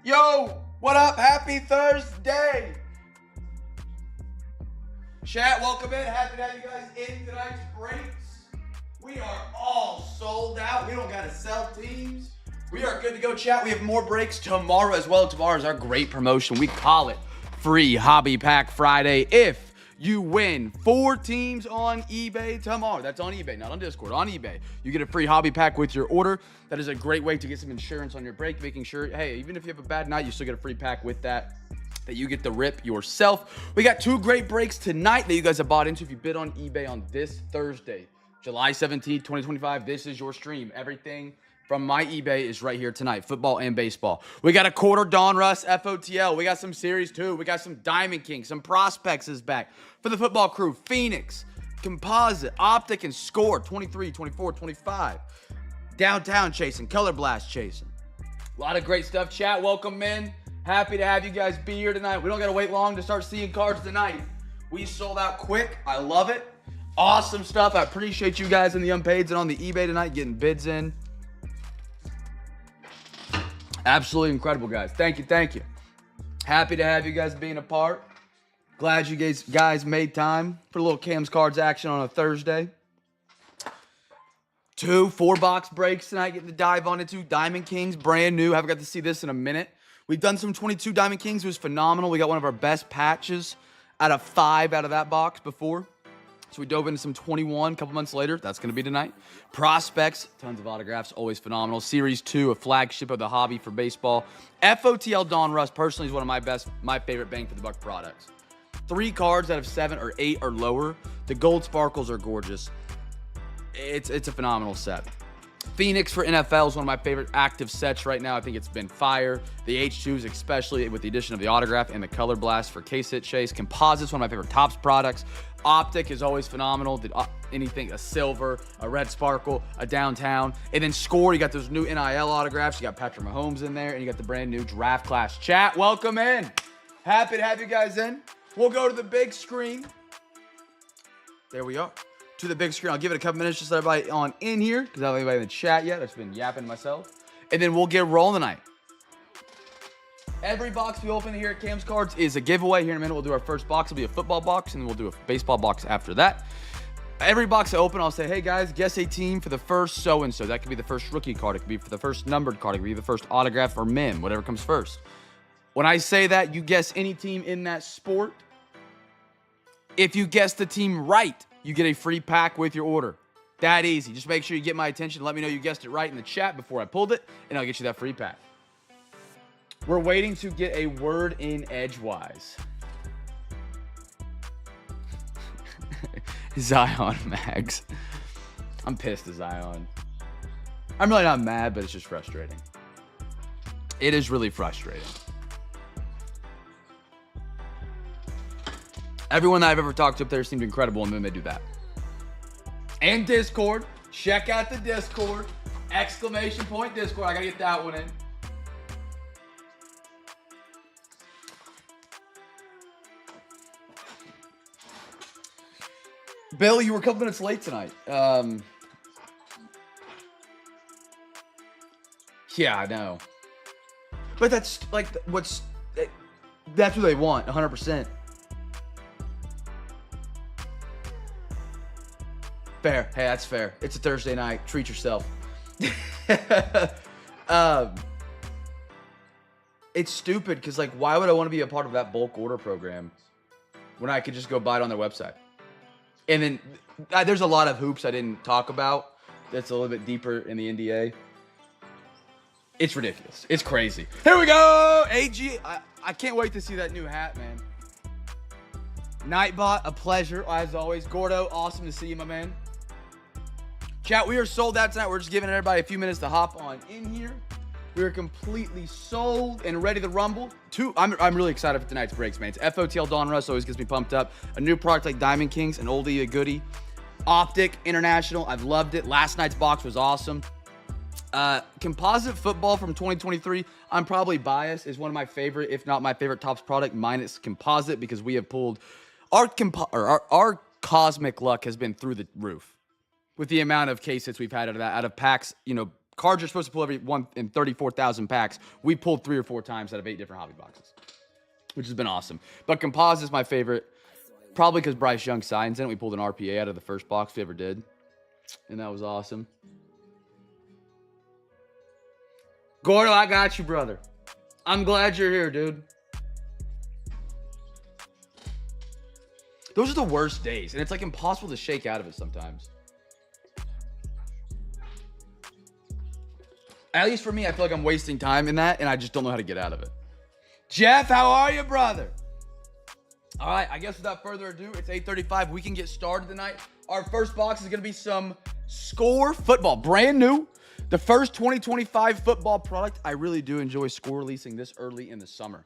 Yo, what up? Happy Thursday. Chat, welcome in. Happy to have you guys in tonight's breaks. We are all sold out. We don't got to sell teams. We are good to go, chat. We have more breaks tomorrow as well. Tomorrow is our great promotion. We call it Free Hobby Pack Friday. If you win 4 teams on eBay tomorrow. That's on eBay, not on Discord. On eBay, you get a free hobby pack with your order. That is a great way to get some insurance on your break, making sure, hey, even if you have a bad night, you still get a free pack with that you get to rip yourself. We got 2 great breaks tonight that you guys have bought into. If you bid on eBay on this Thursday, July 17th, 2025, this is your stream. Everything from my eBay is right here tonight, football and baseball. We got a quarter Donruss FOTL. We got some Series 2. We got some Diamond King. Some Prospects is back. For the football crew, Phoenix, Composite, Optic, and Score, 23, 24, 25. Downtown chasing, Color Blast chasing. A lot of great stuff, chat. Welcome in. Happy to have you guys be here tonight. We don't got to wait long to start seeing cards tonight. We sold out quick. I love it. Awesome stuff. I appreciate you guys in the unpaids and on the eBay tonight getting bids in. Absolutely incredible, guys. Thank you, thank you. Happy to have you guys being a part. Glad you guys made time for a little Cam's Cards action on a Thursday. 2 4-box breaks tonight, getting to dive on into. Diamond Kings, brand new. Haven't got to see this in a minute. We've done some 22 Diamond Kings. It was phenomenal. We got one of our best patches out of 5 out of that box before. So we dove into some 21 a couple months later. That's going to be tonight. Prospects, tons of autographs, always phenomenal. Series 2, a flagship of the hobby for baseball. FOTL Donruss, personally, is one of my favorite bang for the buck products. 3 cards out of 7 or 8 or lower. The gold sparkles are gorgeous. It's a phenomenal set. Phoenix for NFL is one of my favorite active sets right now. I think it's been fire. The H2s, especially with the addition of the autograph and the Color Blast for case hit chase. Composites, one of my favorite Topps products. Optic is always phenomenal. Anything, a silver, a red sparkle, a downtown. And then Score, you got those new NIL autographs. You got Patrick Mahomes in there, and you got the brand new draft class. Chat, welcome in. Happy to have you guys in. We'll go to the big screen. There we are. To the big screen. I'll give it a couple minutes just so everybody on in here, because I don't have anybody in the chat yet. I've just been yapping myself. And then we'll get rolling tonight. Every box we open here at Cam's Cards is a giveaway. Here in a minute, we'll do our first box. It'll be a football box, and then we'll do a baseball box after that. Every box I open, I'll say, hey, guys, guess a team for the first so-and-so. That could be the first rookie card. It could be for the first numbered card. It could be the first autograph or mem, whatever comes first. When I say that, you guess any team in that sport. If you guess the team right, you get a free pack with your order. That easy. Just make sure you get my attention. Let me know you guessed it right in the chat before I pulled it, and I'll get you that free pack. We're waiting to get a word in edgewise. Zion Mags. I'm pissed at Zion. I'm really not mad, but it's just frustrating. It is really frustrating. Everyone that I've ever talked to up there seemed incredible, and then they do that. And Discord. Check out the Discord. Exclamation point Discord. I gotta get that one in. Bill, you were a couple minutes late tonight. Yeah, I know. But that's like that's what they want, 100%. Fair. Hey, that's fair. It's a Thursday night. Treat yourself. It's stupid because, like, why would I want to be a part of that bulk order program when I could just go buy it on their website? And then there's a lot of hoops I didn't talk about that's a little bit deeper in the NDA. It's ridiculous. It's crazy. Here we go. AG. I can't wait to see that new hat, man. Nightbot, a pleasure as always. Gordo, awesome to see you, my man. Chat, we are sold out tonight. We're just giving everybody a few minutes to hop on in here. We are completely sold and ready to rumble. I'm really excited for tonight's breaks, man. It's FOTL Donruss always gets me pumped up. A new product like Diamond Kings, an oldie, a goodie. Optic, International, I've loved it. Last night's box was awesome. Composite football from 2023, I'm probably biased, is one of my favorite, if not my favorite Topps product, minus composite, because we have pulled our cosmic luck has been through the roof with the amount of case hits we've had out of packs, Cards are supposed to pull every one in 34,000 packs. We pulled 3 or 4 times out of 8 different hobby boxes, which has been awesome. But Composite is my favorite, probably because Bryce Young signs in it. We pulled an RPA out of the first box we ever did, and that was awesome. Gordo, I got you, brother. I'm glad you're here, dude. Those are the worst days, and it's like impossible to shake out of it sometimes. At least for me, I feel like I'm wasting time in that, and I just don't know how to get out of it. Jeff, how are you, brother? All right, I guess without further ado, it's 8:35. We can get started tonight. Our first box is going to be some Score football, brand new. The first 2025 football product. I really do enjoy Score releasing this early in the summer.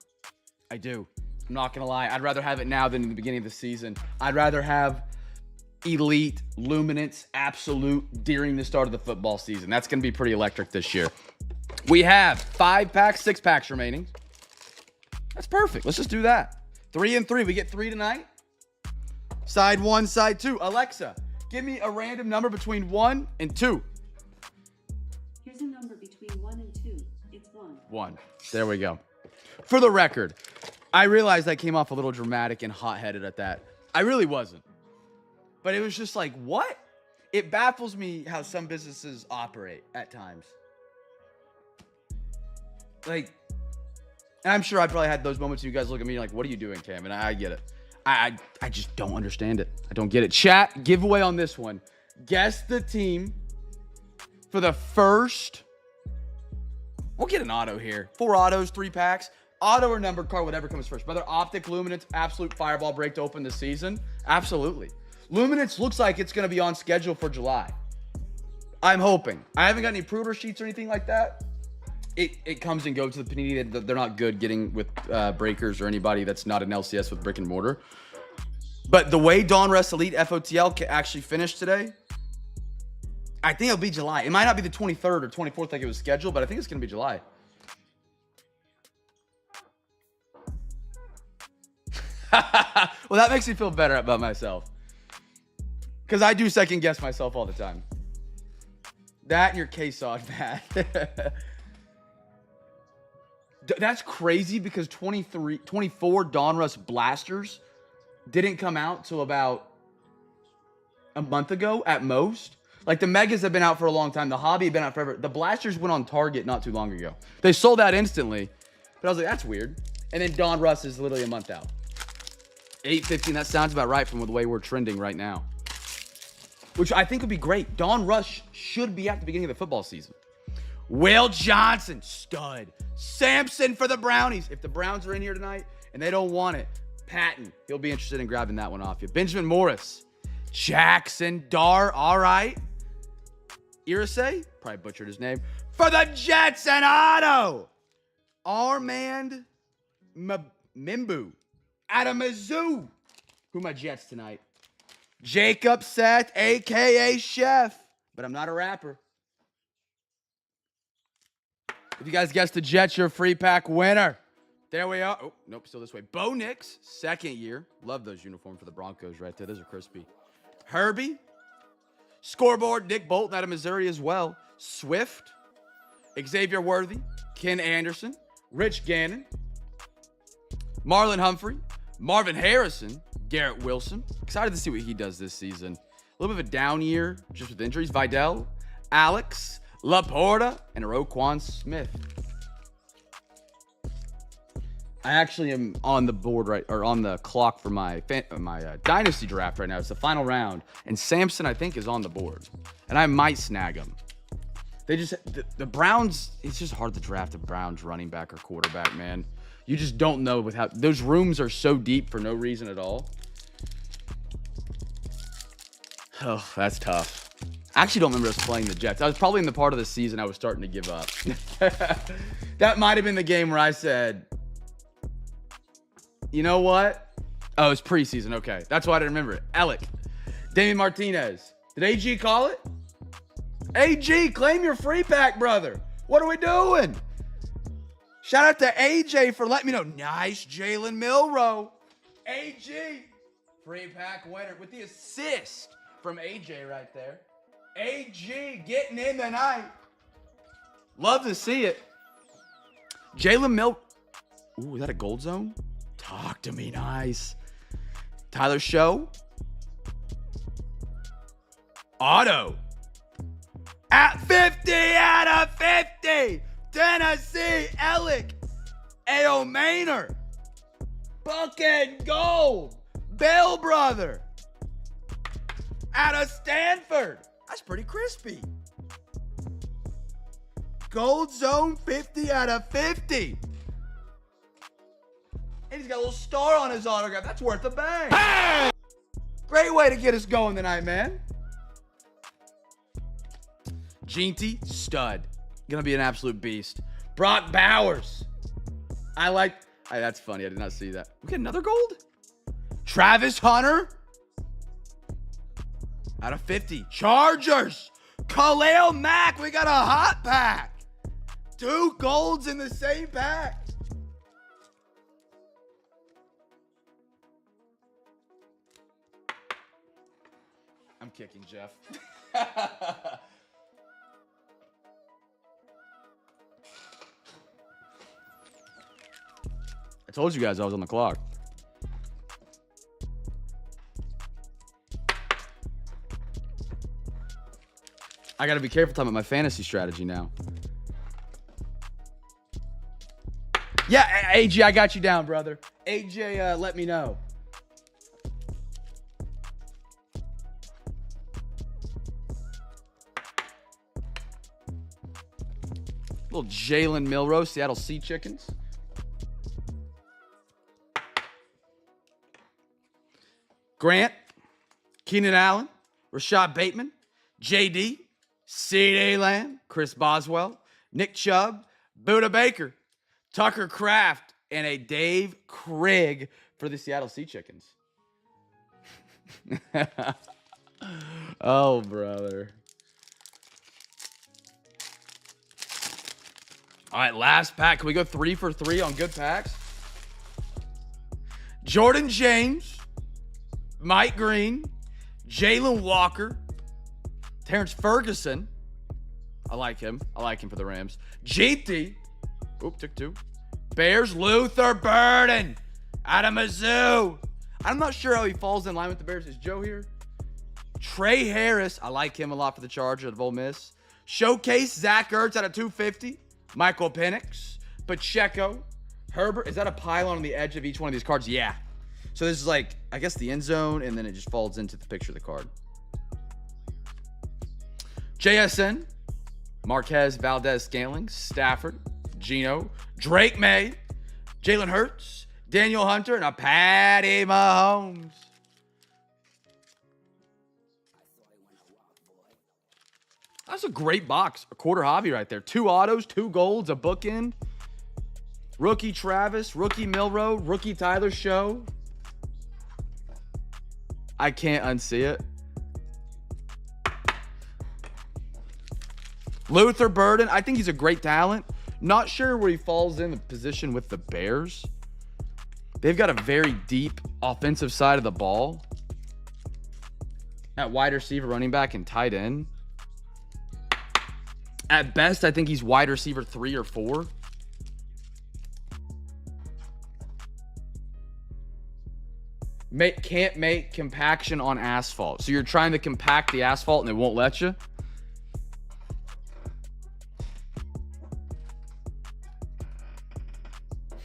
I do. I'm not going to lie. I'd rather have it now than in the beginning of the season. I'd rather have Elite, Luminance, Absolute during the start of the football season. That's going to be pretty electric this year. We have 5 packs, 6 packs remaining. That's perfect. Let's just do that. 3 and 3. We get 3 tonight. Side 1, side 2. Alexa, give me a random number between 1 and 2. Here's a number between 1 and 2. It's 1. 1. There we go. For the record, I realized I came off a little dramatic and hot-headed at that. I really wasn't. But it was just like, what? It baffles me how some businesses operate at times. Like, and I'm sure I probably had those moments you guys look at me like, what are you doing, Cam? And I get it. I just don't understand it. I don't get it. Chat, giveaway on this one. Guess the team for the first. We'll get an auto here. 4 autos, 3 packs. Auto or numbered card, whatever comes first. Whether Optic, Luminance, Absolute Fireball Break to open the season. Absolutely. Luminance looks like it's going to be on schedule for July. I'm hoping. I haven't got any pre-order sheets or anything like that. It comes and goes to the Panini. They're not good getting with breakers or anybody that's not an LCS with brick and mortar. But the way Donruss Elite FOTL actually finished today, I think it'll be July. It might not be the 23rd or 24th like it was scheduled, but I think it's going to be July. Well, that makes me feel better about myself. Because I do second guess myself all the time. That and your K-Sod, Matt. That's crazy because 24 Donruss Blasters didn't come out till about a month ago at most. Like the Megas have been out for a long time. The Hobby have been out forever. The Blasters went on Target not too long ago. They sold out instantly. But I was like, that's weird. And then Donruss is literally a month out. 8:15, that sounds about right from the way we're trending right now. Which I think would be great. Donruss should be at the beginning of the football season. Will Johnson, stud. Sampson for the Brownies. If the Browns are in here tonight and they don't want it, Patton, he'll be interested in grabbing that one off you. Benjamin Morris. Jackson Dar, all right. Irisay, probably butchered his name. For the Jets and auto. Armand Mimbu out of Mizzou. Who are my Jets tonight? Jacob Seth, a.k.a. Chef. But I'm not a rapper. If you guys guessed the Jets, you're a free pack winner. There we are. Oh, nope, still this way. Bo Nix, second year. Love those uniforms for the Broncos right there. Those are crispy. Herbie. Scoreboard, Nick Bolton out of Missouri as well. Swift. Xavier Worthy. Ken Anderson. Rich Gannon. Marlon Humphrey. Marvin Harrison. Garrett Wilson. Excited to see what he does this season. A little bit of a down year just with injuries. Vidal. Alex. Laporta. And Roquan Smith. I actually am on the board on the clock for my dynasty draft right now. It's the final round, and Sampson I think is on the board, and I might snag him. They just the Browns. It's just hard to draft a Browns running back or quarterback, man. You just don't know with how those rooms are so deep for no reason at all. Oh, that's tough. I actually don't remember us playing the Jets. I was probably in the part of the season I was starting to give up. That might have been the game where I said, you know what? Oh, it's preseason. Okay. That's why I didn't remember it. Alec. Damian Martinez. Did AG call it? AG, claim your free pack, brother. What are we doing? Shout out to AJ for letting me know. Nice Jalen Milrow. AG. Free pack winner with the assist from AJ right there. AG getting in tonight. Love to see it. Jalen Mill. Ooh, is that a gold zone? Talk to me, nice. Tyler Show. Auto. At 50 out of 50. Tennessee Ellick. A.O. Maynard. Buck and gold. Bell brother. Out of Stanford. That's pretty crispy. Gold zone 50 out of 50. And he's got a little star on his autograph. That's worth a bang. Hey! Great way to get us going tonight, man. Jeanty, stud. Gonna be an absolute beast. Brock Bowers. That's funny. I did not see that. We get another gold? Travis Hunter. Out of 50. Chargers. Khalil Mack. We got a hot pack. 2 golds in the same pack. I'm kicking Jeff. I told you guys I was on the clock. I got to be careful talking about my fantasy strategy now. Yeah, AJ, I got you down, brother. AJ, let me know. Little Jalen Milroe, Seattle Sea Chickens. Grant, Keenan Allen, Rashad Bateman, JD, C.D. Lamb, Chris Boswell, Nick Chubb, Buda Baker, Tucker Kraft, and a Dave Krieg for the Seattle Sea Chickens. Oh, brother. All right, last pack. Can we go 3 for 3 on good packs? Jordan James, Mike Green, Jalen Walker, Terrence Ferguson. I like him. I like him for the Rams. GT. Oop, took 2. Bears, Luther Burden out of Mizzou. I'm not sure how he falls in line with the Bears. Is Joe here? Trey Harris. I like him a lot for the Chargers of Ole Miss. Showcase Zach Ertz out of 250. Michael Penix. Pacheco. Herbert. Is that a pylon on the edge of each one of these cards? Yeah. So this is like, I guess, the end zone, and then it just folds into the picture of the card. JSN, Marquez Valdez-Scantling, Stafford, Geno, Drake May, Jalen Hurts, Daniel Hunter, and a Patty Mahomes. That's a great box. A quarter hobby right there. 2 autos, 2 golds, a bookend. Rookie Travis, rookie Milroe, rookie Tyler Show. I can't unsee it. Luther Burden, I think he's a great talent. Not sure where he falls in the position with the Bears. They've got a very deep offensive side of the ball. At wide receiver, running back, and tight end. At best, I think he's wide receiver 3 or 4. Can't make compaction on asphalt. So you're trying to compact the asphalt and it won't let you?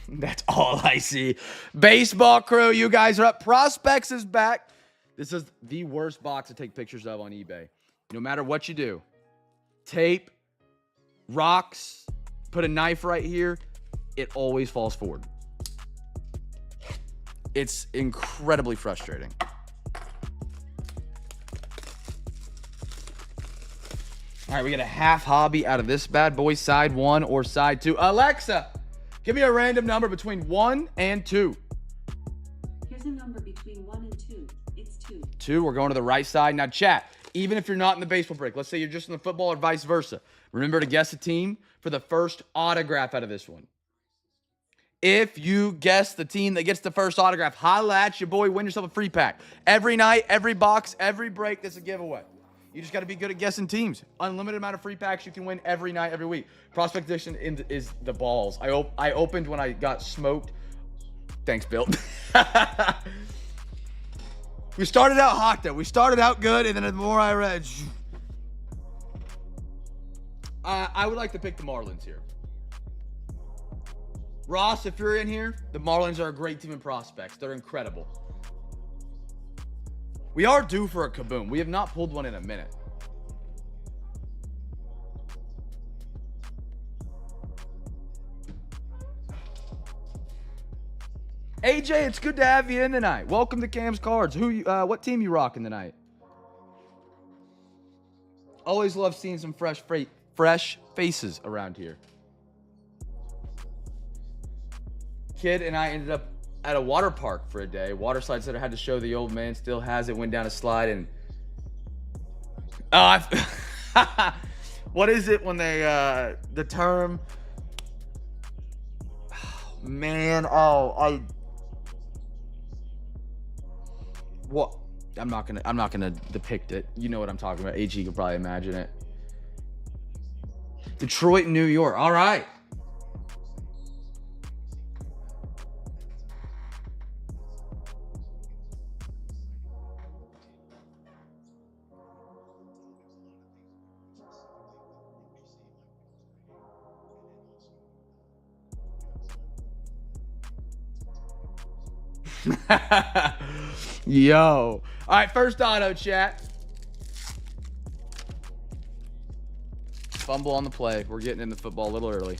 That's all I see. Baseball crew, you guys are up. Prospects is back. This is the worst box to take pictures of on eBay. No matter what you do. Tape, rocks, put a knife right here. It always falls forward. It's incredibly frustrating. All right, we got a half hobby out of this bad boy, side 1 or side 2. Alexa, give me a random number between 1 and 2. Here's a number between 1 and 2. It's 2. 2, we're going to the right side. Now, chat, even if you're not in the baseball break, let's say you're just in the football or vice versa, remember to guess a team for the first autograph out of this one. If you guess the team that gets the first autograph, holla at your boy, win yourself a free pack. Every night, every box, every break, there's a giveaway. You just got to be good at guessing teams. Unlimited amount of free packs you can win every night, every week. Prospect Edition is the balls. I opened when I got smoked. Thanks, Bill. We started out hot, though. We started out good, and then the more I read... I would like to pick the Marlins here. Ross, if you're in here, the Marlins are a great team in prospects. They're incredible. We are due for a kaboom. We have not pulled one in a minute. AJ, it's good to have you in tonight. Welcome to Cam's Cards. What team you rocking tonight? Always love seeing some fresh faces around here. Kid and I ended up at a water park for a day. Water slide said I had to show the old man. Still has it. Went down a slide and... what is it when they... the term... Man, what? I'm not gonna depict it. You know what I'm talking about. AG could probably imagine it. Detroit, New York. All right. Yo. All right, first auto, chat. Fumble on the play. We're getting into football a little early.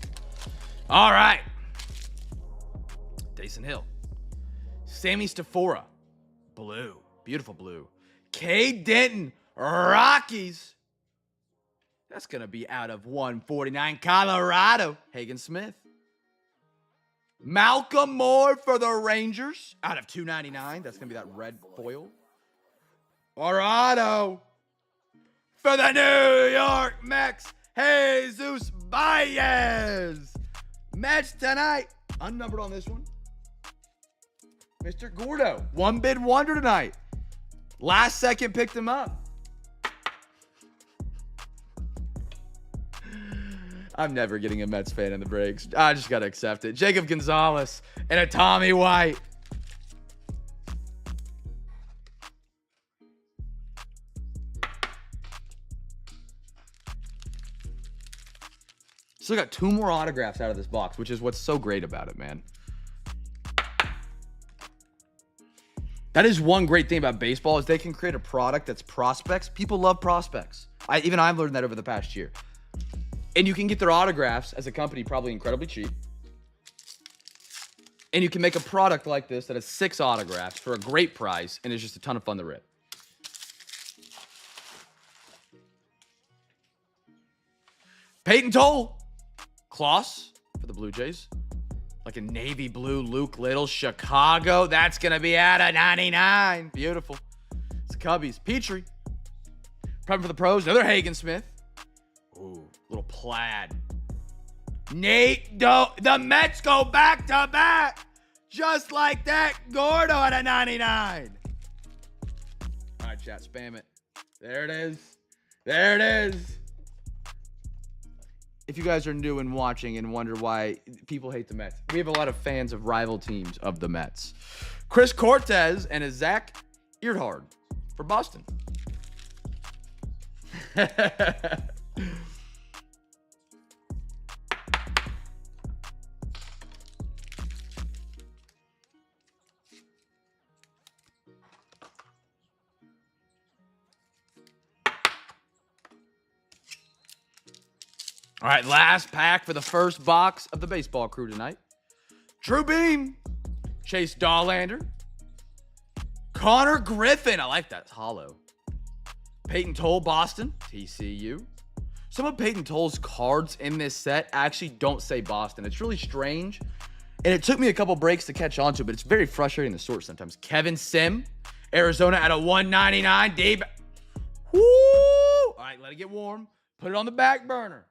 All right. Taysom Hill. Sammy Stafora. Blue. Beautiful blue. Cade Denton. Rockies. That's going to be out of 149. Colorado. Hagen Smith. Malcolm Moore for the Rangers out of 299. That's going to be that red foil. Orado for the New York Mets. Jesus Baez. Mets tonight. Unnumbered on this one. Mr. Gordo. One bid wonder tonight. Last second picked him up. I'm never getting a Mets fan in the breaks. I just got to accept it. Jacob Gonzalez and a Tommy White. Still got 2 more autographs out of this box, which is what's so great about it, man. That is one great thing about baseball is they can create a product that's prospects. People love prospects. I've learned that over the past year. And you can get their autographs as a company probably incredibly cheap. And you can make a product like this that has 6 autographs for a great price, and it's just a ton of fun to rip. Peyton Toll. Kloss for the Blue Jays. Like a navy blue Luke Little. Chicago. That's going to be out of 99. Beautiful. It's the Cubbies. Petrie. Prepping for the pros. Another Hagen Smith. Ooh, little plaid. Nate Doe. The Mets go back to back. Just like that. Gordo at a 99. All right, chat. Spam it. There it is. There it is. If you guys are new and watching and wonder why people hate the Mets, we have a lot of fans of rival teams of the Mets. Chris Cortez and a Zach Earhart for Boston. All right, last pack for the first box of the baseball crew tonight. Drew Beam, Chase Dollander, Connor Griffin. I like that. It's hollow. Peyton Toll, Boston, TCU. Some of Peyton Toll's cards in this set actually don't say Boston. It's really strange. And it took me a couple breaks to catch on to, but it's very frustrating to sort sometimes. Kevin Sim, Arizona at a 199. Dave. Woo! All right, let it get warm. Put it on the back burner.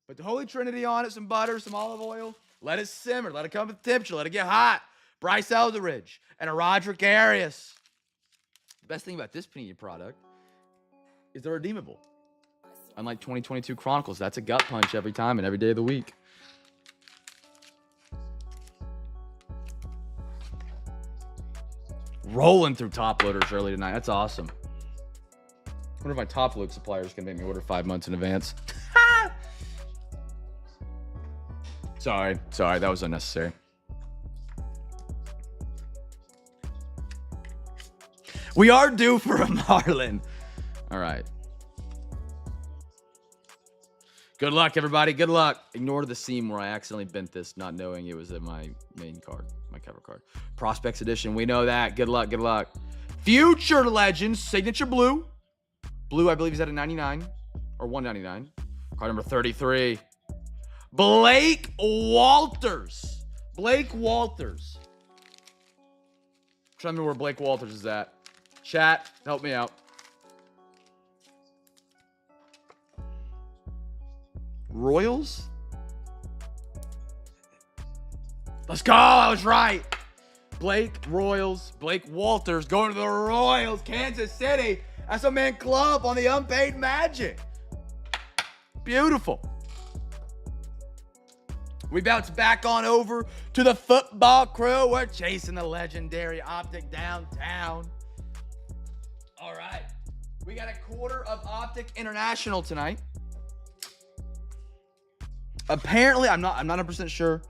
Put the Holy Trinity on it, some butter, some olive oil. Let it simmer. Let it come to temperature. Let it get hot. Bryce Elderidge and a Roderick Arias. The best thing about this Panini product is they're redeemable. Unlike 2022 Chronicles, that's a gut punch every time and every day of the week. Rolling through top loaders early tonight. That's awesome. I wonder if my top load suppliers can make me order 5 months in advance. Sorry, that was unnecessary. We are due for a Marlin. All right. Good luck, everybody. Good luck. Ignore the seam where I accidentally bent this, not knowing it was in my main card, my cover card. Prospects edition. We know that. Good luck. Good luck. Future Legends. Signature blue. Blue, I believe, is at a 99 or 199. Card number 33. Blake Walters. Blake Walters. Tell me where Blake Walters is at. Chat, help me out. Royals? Let's go. I was right. Blake Royals. Blake Walters going to the Royals. Kansas City. That's a man club on the unpaid Magic. Beautiful. We bounce back on over to the football crew. We're chasing the legendary Optic downtown. All right. We got a quarter of Optic International tonight. Apparently, I'm not 100% sure.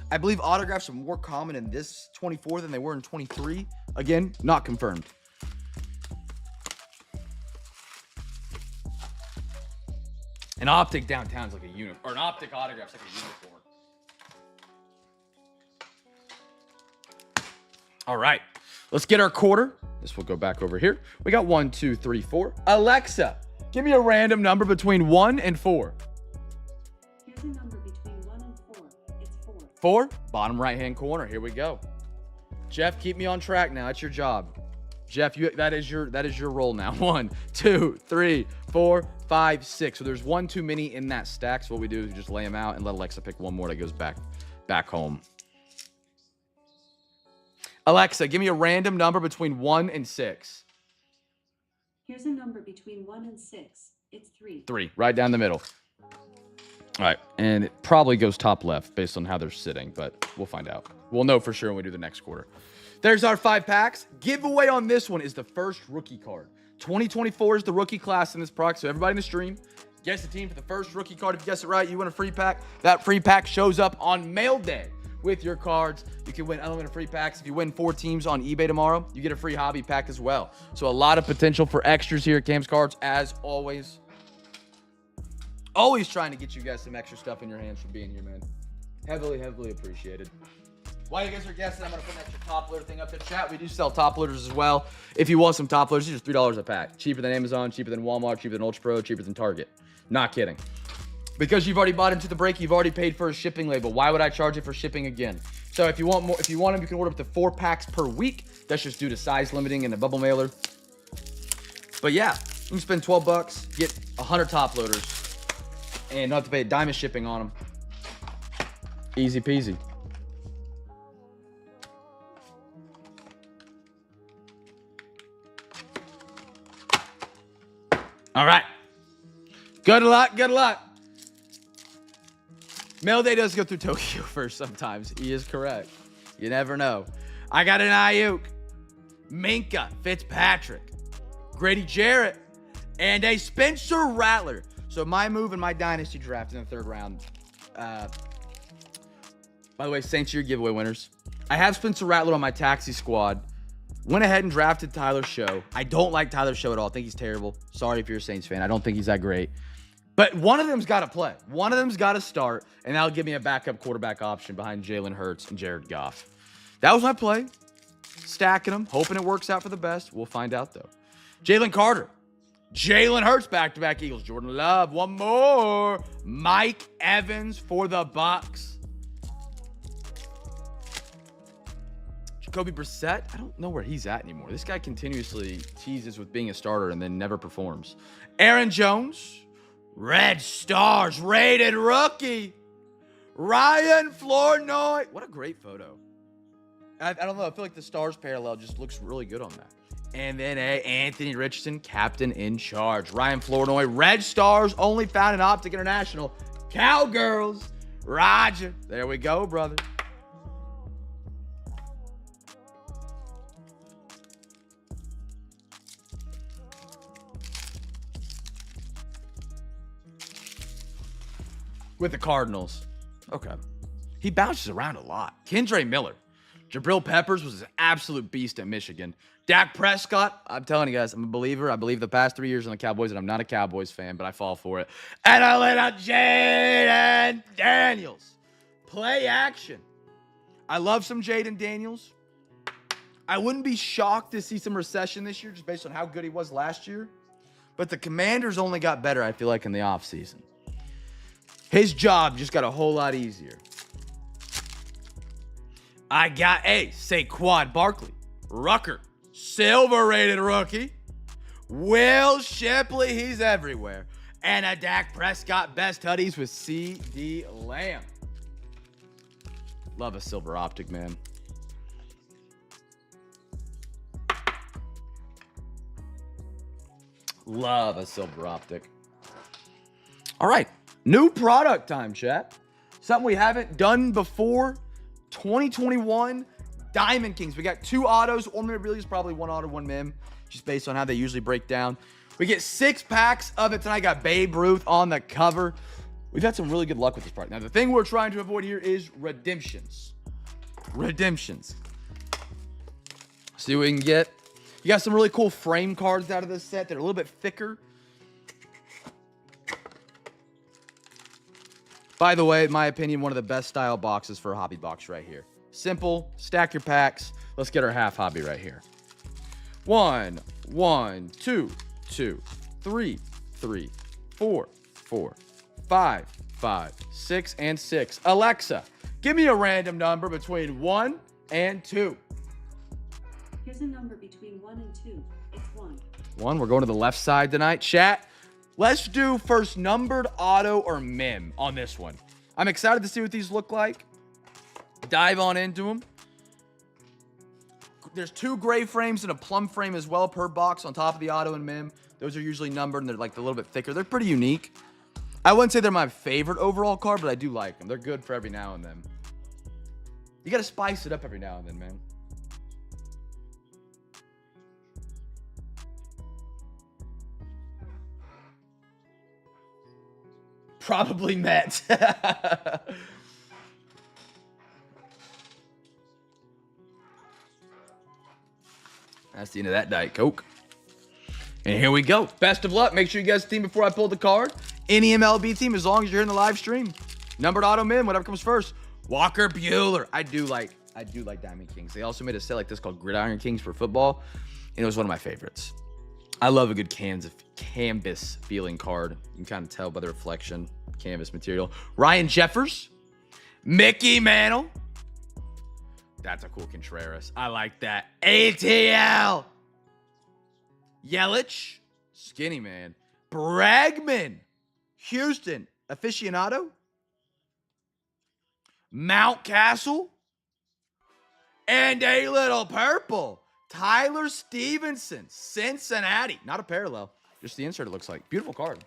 I believe autographs are more common in this 24 than they were in 23. Again, not confirmed. An Optic downtown's like a unicorn, or an Optic autograph's like a unicorn. All right, let's get our quarter. This will go back over here. We got 1, 2, 3, 4. Alexa, give me a random number between 1 and 4. Here's a number between 1 and 4. It's 4. 4, bottom right-hand corner. Here we go. Jeff, keep me on track now. That's your job. Jeff, that is your role now. 1, 2, 3, 4, 5, 6. So there's one too many in that stack. So what we do is we just lay them out and let Alexa pick one more that goes back home. Alexa, give me a random number between 1 and 6. Here's a number between 1 and 6. It's 3. 3, right down the middle. All right, and it probably goes top left based on how they're sitting, but we'll find out. We'll know for sure when we do the next quarter. There's our 5 packs. Giveaway on this one is the first rookie card. 2024 is the rookie class in this product, so everybody in the stream, guess the team for the first rookie card. If you guess it right, you win a free pack. That free pack shows up on mail day with your cards. You can win unlimited free packs. If you win 4 teams on eBay tomorrow, you get a free hobby pack as well. So a lot of potential for extras here at Cam's Cards, as always. Always trying to get you guys some extra stuff in your hands for being here, man. Heavily, heavily appreciated. While you guys are guessing, I'm going to put an extra top loader thing up in chat. We do sell top loaders as well. If you want some top loaders, it's just $3 a pack. Cheaper than Amazon, cheaper than Walmart, cheaper than Ultra Pro, cheaper than Target. Not kidding. Because you've already bought into the break, you've already paid for a shipping label. Why would I charge you for shipping again? So if you want more, if you want them, you can order up to 4 packs per week. That's just due to size limiting and the bubble mailer. But yeah, you can spend $12, get 100 top loaders, and not have to pay a dime of shipping on them. Easy peasy. All right. Good luck. Good luck. Mail day does go through Tokyo first sometimes. He is correct. You never know. I got an Ayuk, Minka Fitzpatrick, Grady Jarrett, and a Spencer Rattler. So my move in my dynasty draft in the 3rd round. By the way, Saints year giveaway winners. I have Spencer Rattler on my taxi squad. Went ahead and drafted Tyler Show. I don't like Tyler Show at all. I think he's terrible. Sorry if you're a Saints fan. I don't think he's that great. But one of them's got to play. One of them's got to start, and that'll give me a backup quarterback option behind Jalen Hurts and Jared Goff. That was my play. Stacking them, hoping it works out for the best. We'll find out, though. Jalen Carter. Jalen Hurts, back-to-back Eagles. Jordan Love, one more. Mike Evans for the Bucs. Jacoby Brissett, I don't know where he's at anymore. This guy continuously teases with being a starter and then never performs. Aaron Jones, Red Stars, rated rookie. Ryan Flournoy. What a great photo. I don't know. I feel like the stars parallel just looks really good on that. And then a Anthony Richardson, captain in charge. Ryan Flournoy, Red Stars, only found in Optic International. Cowgirls, Roger. There we go, brother. With the Cardinals. Okay. He bounces around a lot. Kendre Miller. Jabril Peppers was an absolute beast at Michigan. Dak Prescott, I'm telling you guys, I'm a believer. I believe the past 3 years in the Cowboys, and I'm not a Cowboys fan, but I fall for it. And a little Jaden Daniels. Play action. I love some Jaden Daniels. I wouldn't be shocked to see some recession this year just based on how good he was last year. But the Commanders only got better, I feel like, in the offseason. His job just got a whole lot easier. I got Saquon Barkley, Rucker, silver-rated rookie. Will Shipley, he's everywhere. And a Dak Prescott best hoodies with CD Lamb. Love a silver optic, man. Love a silver optic. All right. New product time, chat. Something we haven't done before. 2021 Diamond Kings. We got 2 autos. One really is probably 1 auto, 1 mem, just based on how they usually break down. We get 6 packs of it tonight. Got Babe Ruth on the cover. We've had some really good luck with this product. Now, the thing we're trying to avoid here is redemptions. Redemptions. See what we can get. You got some really cool frame cards out of this set that are a little bit thicker. By the way, in my opinion, one of the best style boxes for a hobby box right here. Simple, stack your packs. Let's get our half hobby right here. 1, 1, 2, 2, 3, 3, 4, 4, 5, 5, 6, and 6. Alexa, give me a random number between 1 and 2. Here's a number between 1 and 2. It's 1. 1, we're going to the left side tonight. Chat. Let's do first numbered auto or mem on this one. I'm excited to see what these look like. Dive on into them. There's 2 gray frames and a plum frame as well per box on top of the auto and mem. Those are usually numbered and they're like a little bit thicker. They're pretty unique. I wouldn't say they're my favorite overall card, but I do like them. They're good for every now and then. You got to spice it up every now and then, man. Probably met. That's the end of that Diet Coke. And here we go. Best of luck. Make sure you guys team before I pull the card. Any MLB team, as long as you're in the live stream. Numbered auto mem, whatever comes first. Walker Buehler. I do like Diamond Kings. They also made a set like this called Gridiron Kings for football. And it was one of my favorites. I love a good canvas feeling card. You can kind of tell by the reflection. Canvas material. Ryan Jeffers. Mickey Mantle. That's a cool Contreras. I like that. ATL. Yelich. Skinny man. Bregman. Houston. Aficionado. Mountcastle. And a little purple. Tyler Stevenson, Cincinnati. Not a parallel. Just the insert, it looks like. Beautiful card.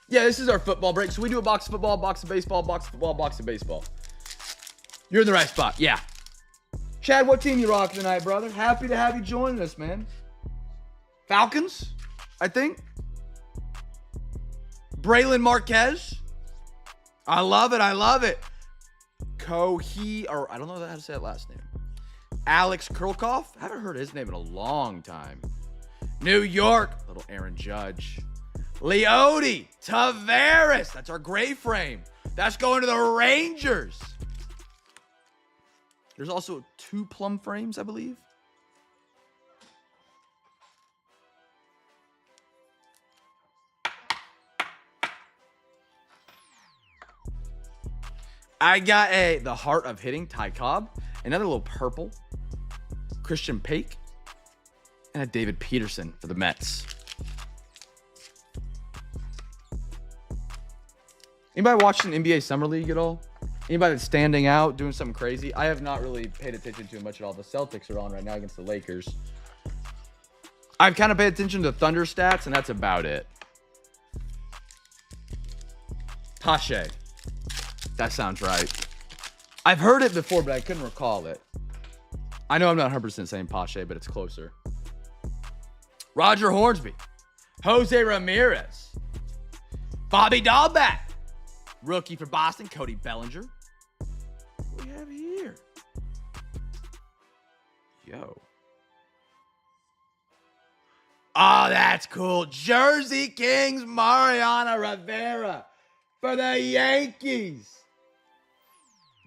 Yeah, this is our football break. So we do a box of football, box of baseball, box of football, box of baseball. You're in the right spot. Yeah. Chad, what team you rocking tonight, brother? Happy to have you join us, man. Falcons, I think. Braylon Marquez. I love it. I love it. Or I don't know how to say that last name. Alex Kurlkoff. Haven't heard his name in a long time. New York. Little Aaron Judge. Leody Taveras. That's our gray frame. That's going to the Rangers. There's also 2 plum frames, I believe. I got the Heart of Hitting, Ty Cobb. Another little purple. Christian Pake. And a David Peterson for the Mets. Anybody watching NBA Summer League at all? Anybody that's standing out, doing something crazy? I have not really paid attention to it much at all. The Celtics are on right now against the Lakers. I've kind of paid attention to Thunder stats, and that's about it. Pache. That sounds right. I've heard it before, but I couldn't recall it. I know I'm not 100% saying Pache, but it's closer. Roger Hornsby. Jose Ramirez. Bobby Dahlbeck. Rookie for Boston, Cody Bellinger. What do we have here? Yo. Oh, that's cool. Jersey Kings, Mariano Rivera for the Yankees.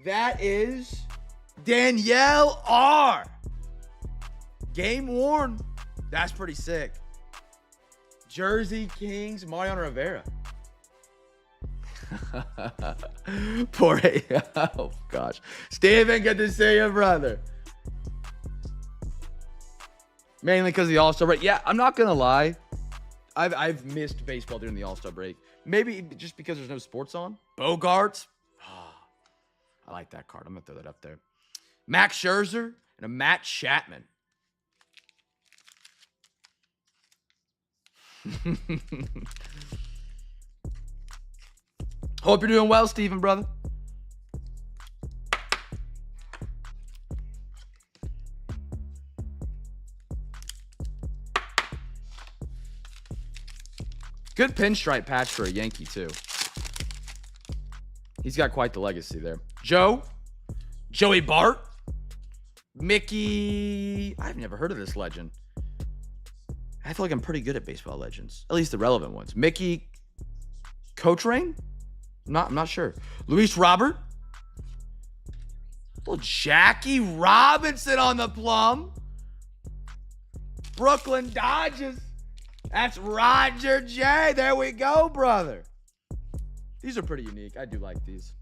That is Danielle R. Game worn. That's pretty sick. Jersey Kings, Mariano Rivera. Poor oh gosh. Steven, good to see you, brother. Mainly because of the All-Star break. Yeah, I'm not gonna lie. I've missed baseball during the All-Star break. Maybe just because there's no sports on. Bogarts. Oh, I like that card. I'm gonna throw that up there. Max Scherzer and a Matt Chapman. Hope you're doing well, Steven, brother. Good pinstripe patch for a Yankee, too. He's got quite the legacy there. Joey Bart. Mickey. I've never heard of this legend. I feel like I'm pretty good at baseball legends. At least the relevant ones. Mickey Cotrain? I'm not sure. Luis Robert. Little Jackie Robinson on the plum. Brooklyn Dodgers. That's Roger J. There we go, brother. These are pretty unique. I do like these.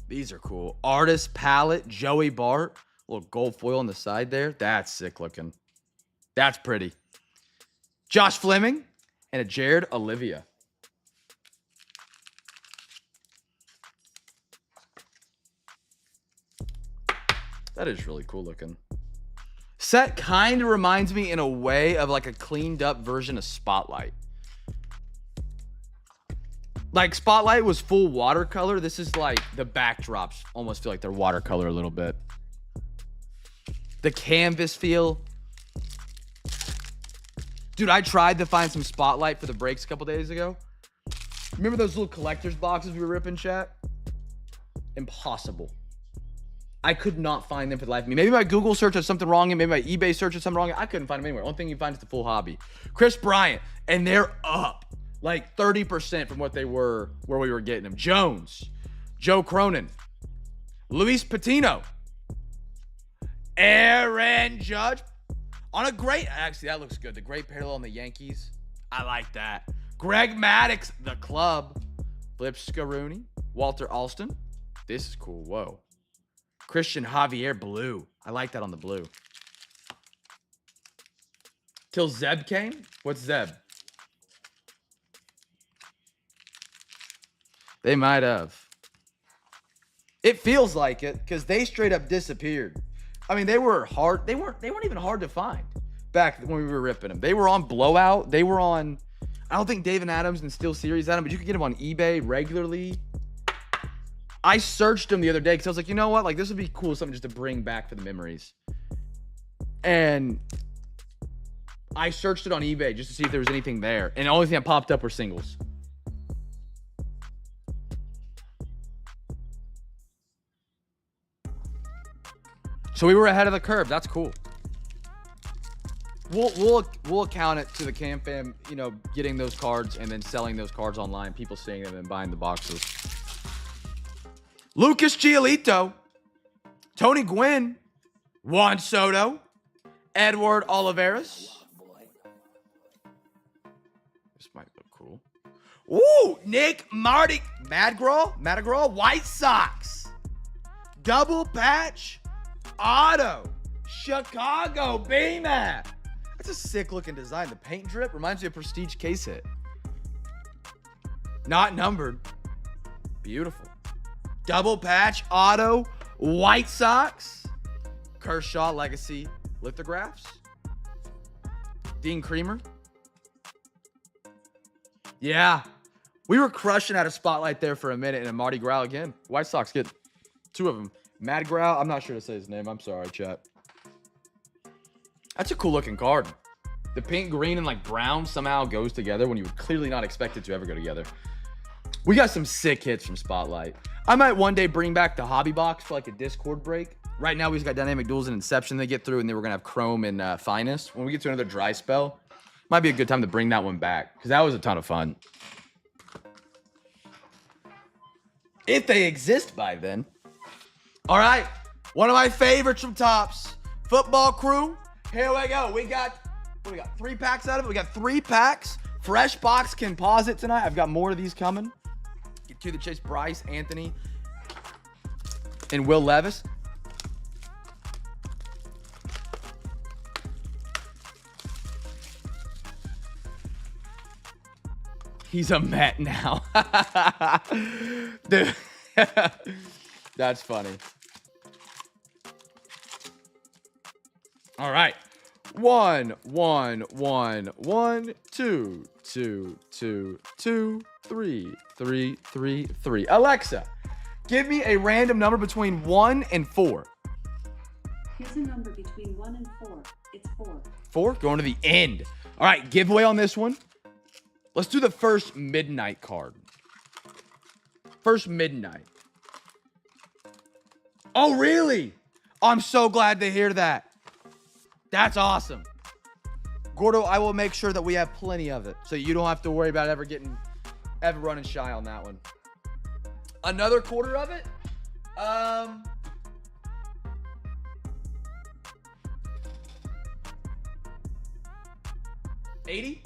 These are cool. Artist palette, Joey Bart. Little gold foil on the side there. That's sick looking. That's pretty. Josh Fleming and a Jared Olivia. That is really cool looking. Set kind of reminds me in a way of like a cleaned up version of Spotlight. Like Spotlight was full watercolor. This is like the backdrops almost feel like they're watercolor a little bit. The canvas feel. Dude, I tried to find some Spotlight for the breaks a couple days ago. Remember those little collector's boxes we were ripping, chat? Impossible. I could not find them for the life of me. Maybe my Google search has something wrong, and maybe my eBay search has something wrong. I couldn't find them anywhere. Only thing you find is the full hobby. Chris Bryant, and they're up like 30% from what they were where we were getting them. Jones, Joe Cronin, Luis Patino, Aaron Judge. On a great, actually, that looks good. The great parallel on the Yankees. I like that. Greg Maddux, the club. Flip Scaruni, Walter Alston. This is cool. Whoa. Christian Javier blue. I like that on the blue. Till Zeb came? What's Zeb? They might have. It feels like it because they straight up disappeared. I mean, they were hard. They weren't even hard to find back when we were ripping them. They were on Blowout. They were on, I don't think David Adams and Steel Series had them, but you could get them on eBay regularly. I searched them the other day because I was like, you know what? Like, this would be cool, something just to bring back for the memories. And I searched it on eBay just to see if there was anything there. And the only thing that popped up were singles. So we were ahead of the curve. That's cool. We'll account it to the CamFam, you know, getting those cards and then selling those cards online, people seeing them and buying the boxes. Lucas Giolito, Tony Gwynn, Juan Soto, Edward Olivares. This might look cool. Ooh, Nick Madrigal, White Sox. Double patch auto. Chicago B-Mac. That's a sick looking design. The paint drip reminds me of Prestige case hit. Not numbered. Beautiful. Double patch auto. White Sox. Kershaw Legacy lithographs. Dean Creamer. Yeah. We were crushing at a spotlight there for a minute, and then Marty Grau again. White Sox get two of them. Mad Grau. I'm not sure to say his name. I'm sorry, chat. That's a cool looking card. The pink, green, and like brown somehow goes together when you would clearly not expect it to ever go together. We got some sick hits from Spotlight. I might one day bring back the hobby box for like a Discord break. Right now, we've got Dynamic Duels and Inception they get through, and then we're going to have Chrome and Finest. When we get to another dry spell, might be a good time to bring that one back, because that was a ton of fun. If they exist by then. All right, one of my favorites from Topps, Football Crew. Here we go. We got 3 packs out of it. We got 3 packs. Fresh box composite tonight. I've got more of these coming. Get to the chase. Bryce, Anthony, and Will Levis. He's a Met now. Dude. That's funny. All right. 1, 1, 1, 1, 2, 2, 2, 2, 3, 3, 3, 3. Alexa, give me a random number between 1 and 4. Here's a number between 1 and 4. It's 4. 4? Going to the end. All right, giveaway on this one. Let's do the first midnight card. First midnight. Oh, really? I'm so glad to hear that. That's awesome. Gordo, I will make sure that we have plenty of it, so you don't have to worry about ever running shy on that one. Another quarter of it? 80?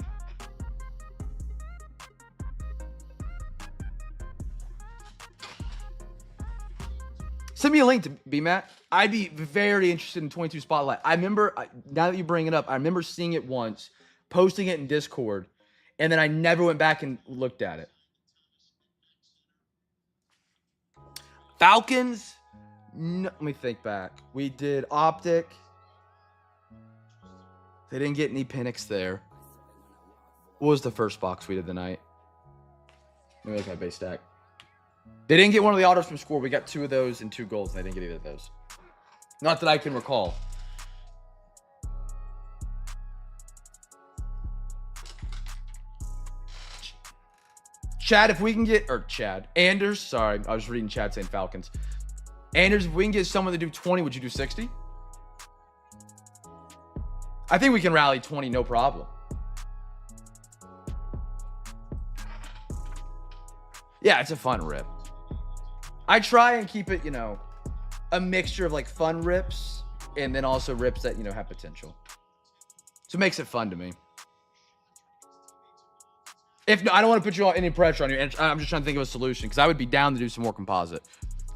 Send me a link to B-Matt. I'd be very interested in 22 Spotlight. I remember, now that you bring it up, I remember seeing it once, posting it in Discord, and then I never went back and looked at it. Falcons? No, let me think back. We did Optic. They didn't get any Penix there. What was the first box we did tonight? Let me look at my base stack. They didn't get one of the autos from Score. We got 2 of those and 2 golds, and they didn't get either of those. Not that I can recall. Chad, if we can get, or Chad, Anders, sorry, I was reading Chad saying Falcons. Anders, if we can get someone to do 20, would you do 60? I think we can rally 20, no problem. Yeah, it's a fun rip. I try and keep it, you know, a mixture of like fun rips and then also rips that, you know, have potential. So it makes it fun to me. If no, I don't want to put you all any pressure on you. And I'm just trying to think of a solution because I would be down to do some more composite.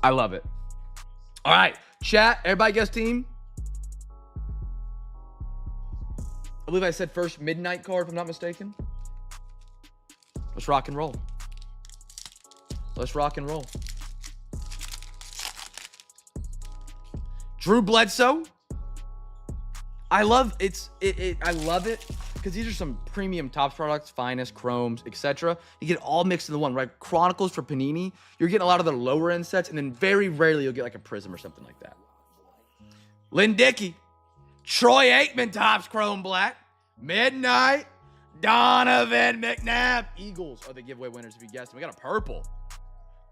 I love it. All right, chat. Everybody guess team. I believe I said first midnight card, if I'm not mistaken. Let's rock and roll. Let's rock and roll. Drew Bledsoe. I love it. I love it because these are some premium Topps products, Finest, Chromes, etc. You get it all mixed into one, right? Chronicles for Panini. You're getting a lot of the lower end sets, and then very rarely you'll get like a Prism or something like that. Lynn Dickey, Troy Aikman, Topps Chrome Black, Midnight, Donovan McNabb. Eagles are the giveaway winners if you guessed. We got a purple.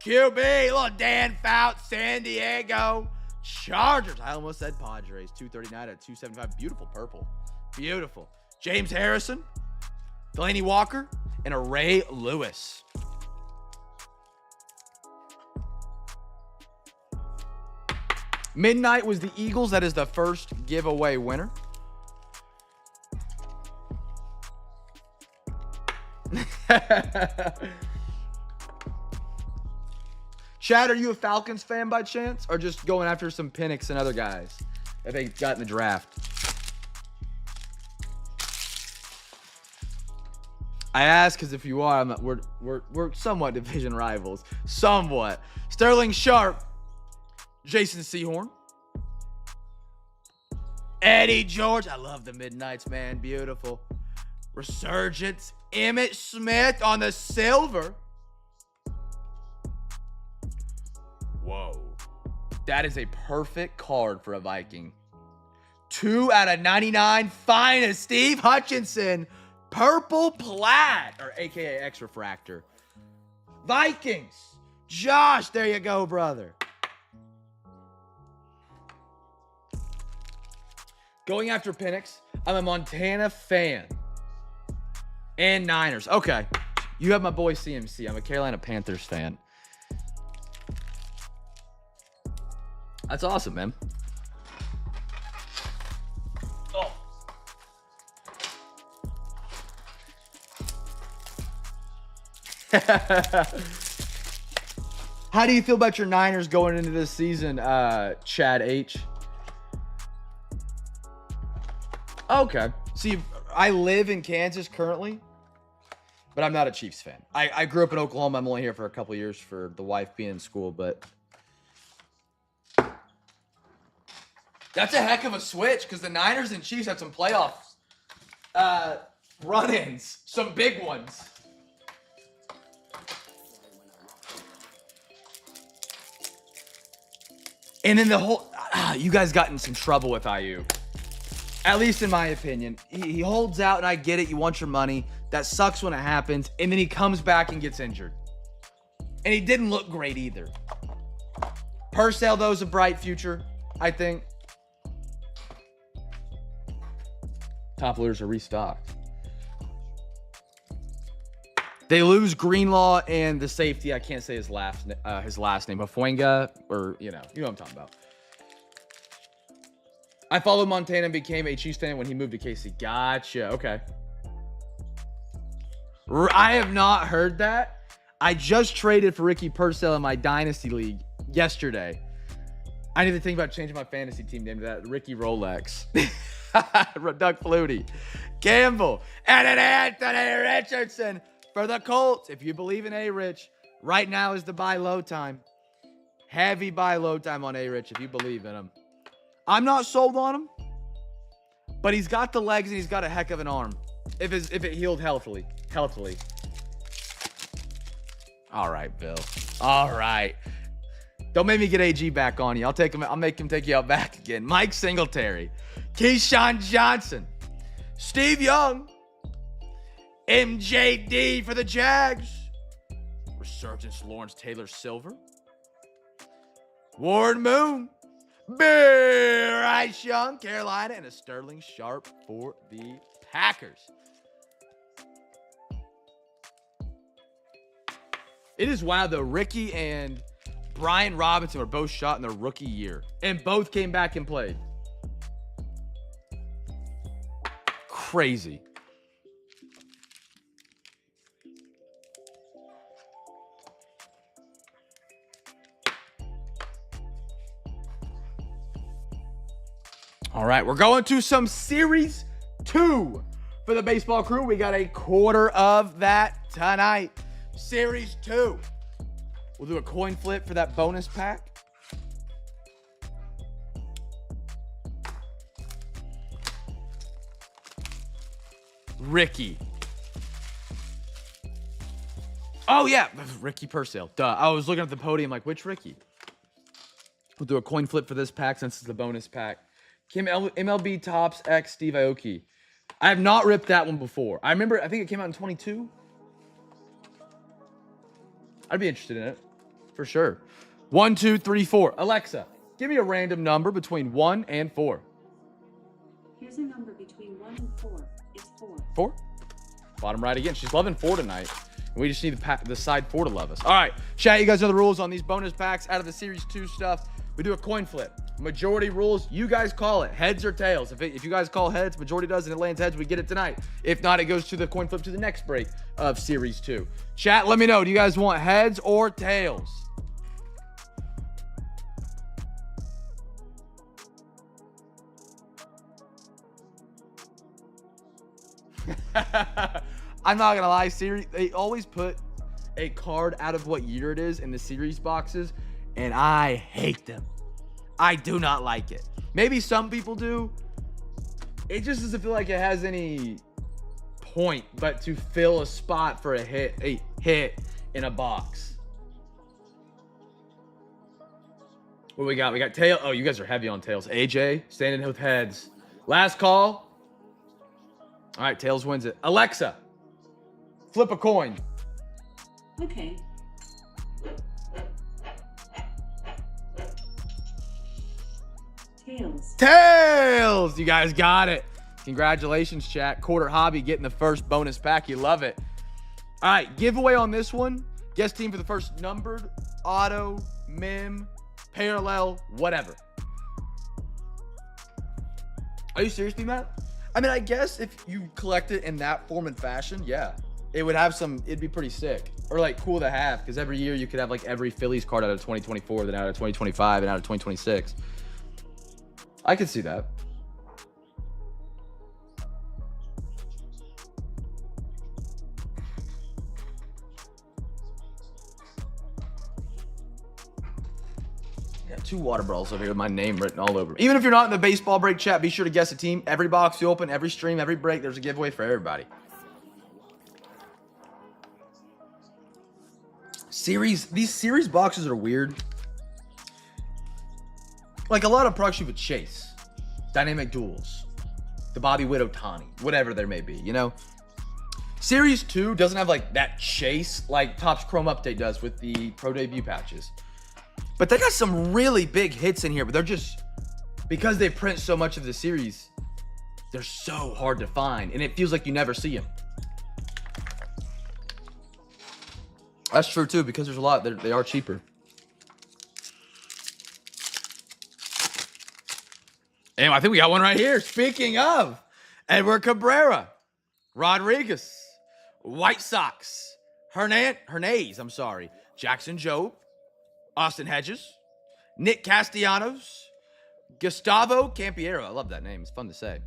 QB, little Dan Fouts, San Diego Chargers. I almost said Padres. 239 at 275. Beautiful purple. Beautiful. James Harrison, Delaney Walker, and a Ray Lewis. Midnight was the Eagles. That is the first giveaway winner. Chad, are you a Falcons fan by chance? Or just going after some Penix and other guys that they got in the draft? I ask because if you are, we're somewhat division rivals. Somewhat. Sterling Sharp. Jason Sehorn. Eddie George. I love the Midnights, man. Beautiful. Resurgence. Emmitt Smith on the silver. Whoa. That is a perfect card for a Viking. 2 out of 99. Finest. Steve Hutchinson. Purple plaid. Or AKA X Refractor. Vikings. Josh, there you go, brother. Going after Penix. I'm a Montana fan. And Niners. Okay. You have my boy CMC. I'm a Carolina Panthers fan. That's awesome, man. Oh. How do you feel about your Niners going into this season, Chad H? Okay. See, I live in Kansas currently, but I'm not a Chiefs fan. I grew up in Oklahoma. I'm only here for a couple years for the wife being in school, but that's a heck of a switch because the Niners and Chiefs have some playoff run-ins, some big ones. And then the whole, you guys got in some trouble with IU. At least in my opinion. He holds out, and I get it. You want your money. That sucks when it happens. And then he comes back and gets injured. And he didn't look great either. Purcell, though, is a bright future, I think. Top loaders are restocked. They lose Greenlaw and the safety. I can't say his last name. Afuenga, or you know what I'm talking about. I followed Montana and became a Chiefs fan when he moved to KC. Gotcha. Okay. I have not heard that. I just traded for Ricky Purcell in my Dynasty League yesterday. I need to think about changing my fantasy team name to that. Ricky Rolex. Doug Flutie. Campbell. And an Anthony Richardson for the Colts. If you believe in A-Rich, right now is the buy low time. Heavy buy low time on A-Rich if you believe in him. I'm not sold on him, but he's got the legs and he's got a heck of an arm. If it healed healthily. All right, Bill. All right. Don't make me get AG back on you. I'll make him take you out back again. Mike Singletary. Keyshawn Johnson. Steve Young. MJD for the Jags. Resurgence Lawrence Taylor Silver. Ward Moon. Bryce Young, Carolina, and a Sterling Sharp for the Packers. It is wild, though. Ricky and Brian Robinson were both shot in their rookie year, and both came back and played. Crazy. All right, we're going to some Series 2 for the baseball crew. We got a quarter of that tonight. Series 2. We'll do a coin flip for that bonus pack. Ricky. Oh, yeah. Ricky Purcell. Duh. I was looking at the podium like, which Ricky? We'll do a coin flip for this pack since it's the bonus pack. MLB Topps X Steve Aoki. I have not ripped that one before. I think it came out in 22. I'd be interested in it. For sure. 1, 2, 3, 4. Alexa, give me a random number between 1 and 4. Here's a number between 1 and 4. It's 4. 4? Bottom right again. She's loving 4 tonight. We just need the side 4 to love us. All right. Chat, you guys know the rules on these bonus packs. Out of the Series 2 stuff, we do a coin flip. Majority rules, you guys call it. Heads or tails. If you guys call heads, majority does, and it lands heads, we get it tonight. If not, it goes to the coin flip to the next break of Series 2. Chat, let me know. Do you guys want heads or tails? I'm not gonna lie, series, they always put a card out of what year it is in the series boxes, and I hate them. I do not like it. Maybe some people do. It just doesn't feel like it has any point but to fill a spot for a hit in a box. What we got? We got tail. Oh, you guys are heavy on tails. AJ standing with heads. Last call. All right, tails wins it. Alexa, flip a coin. Okay. Tails. Tails! You guys got it. Congratulations, chat. Quarter Hobby getting the first bonus pack. You love it. All right, giveaway on this one. Guest team for the first numbered, auto, mim, parallel, whatever. Are you serious, Matt? I mean, I guess if you collect it in that form and fashion, yeah. It would have some, it'd be pretty sick. Or like cool to have, because every year you could have like every Phillies card out of 2024, then out of 2025, and out of 2026. I could see that. Got 2 water bottles over here with my name written all over. Even if you're not in the baseball break chat, be sure to guess a team. Every box you open, every stream, every break, there's a giveaway for everybody. These series boxes are weird. Like a lot of products you would chase. Dynamic duels. The Bobby Witt Ohtani. Whatever there may be, you know? Series 2 doesn't have like that chase like Topps Chrome Update does with the Pro Debut patches. But they got some really big hits in here, but they're just, because they print so much of the series, they're so hard to find, and it feels like you never see them. That's true too, because there's a lot, they are cheaper. Anyway, I think we got one right here. Speaking of, Edward Cabrera, Rodriguez, White Sox, Hernandez, Jackson Jobe, Austin Hedges, Nick Castellanos, Gustavo Campiero. I love that name. It's fun to say.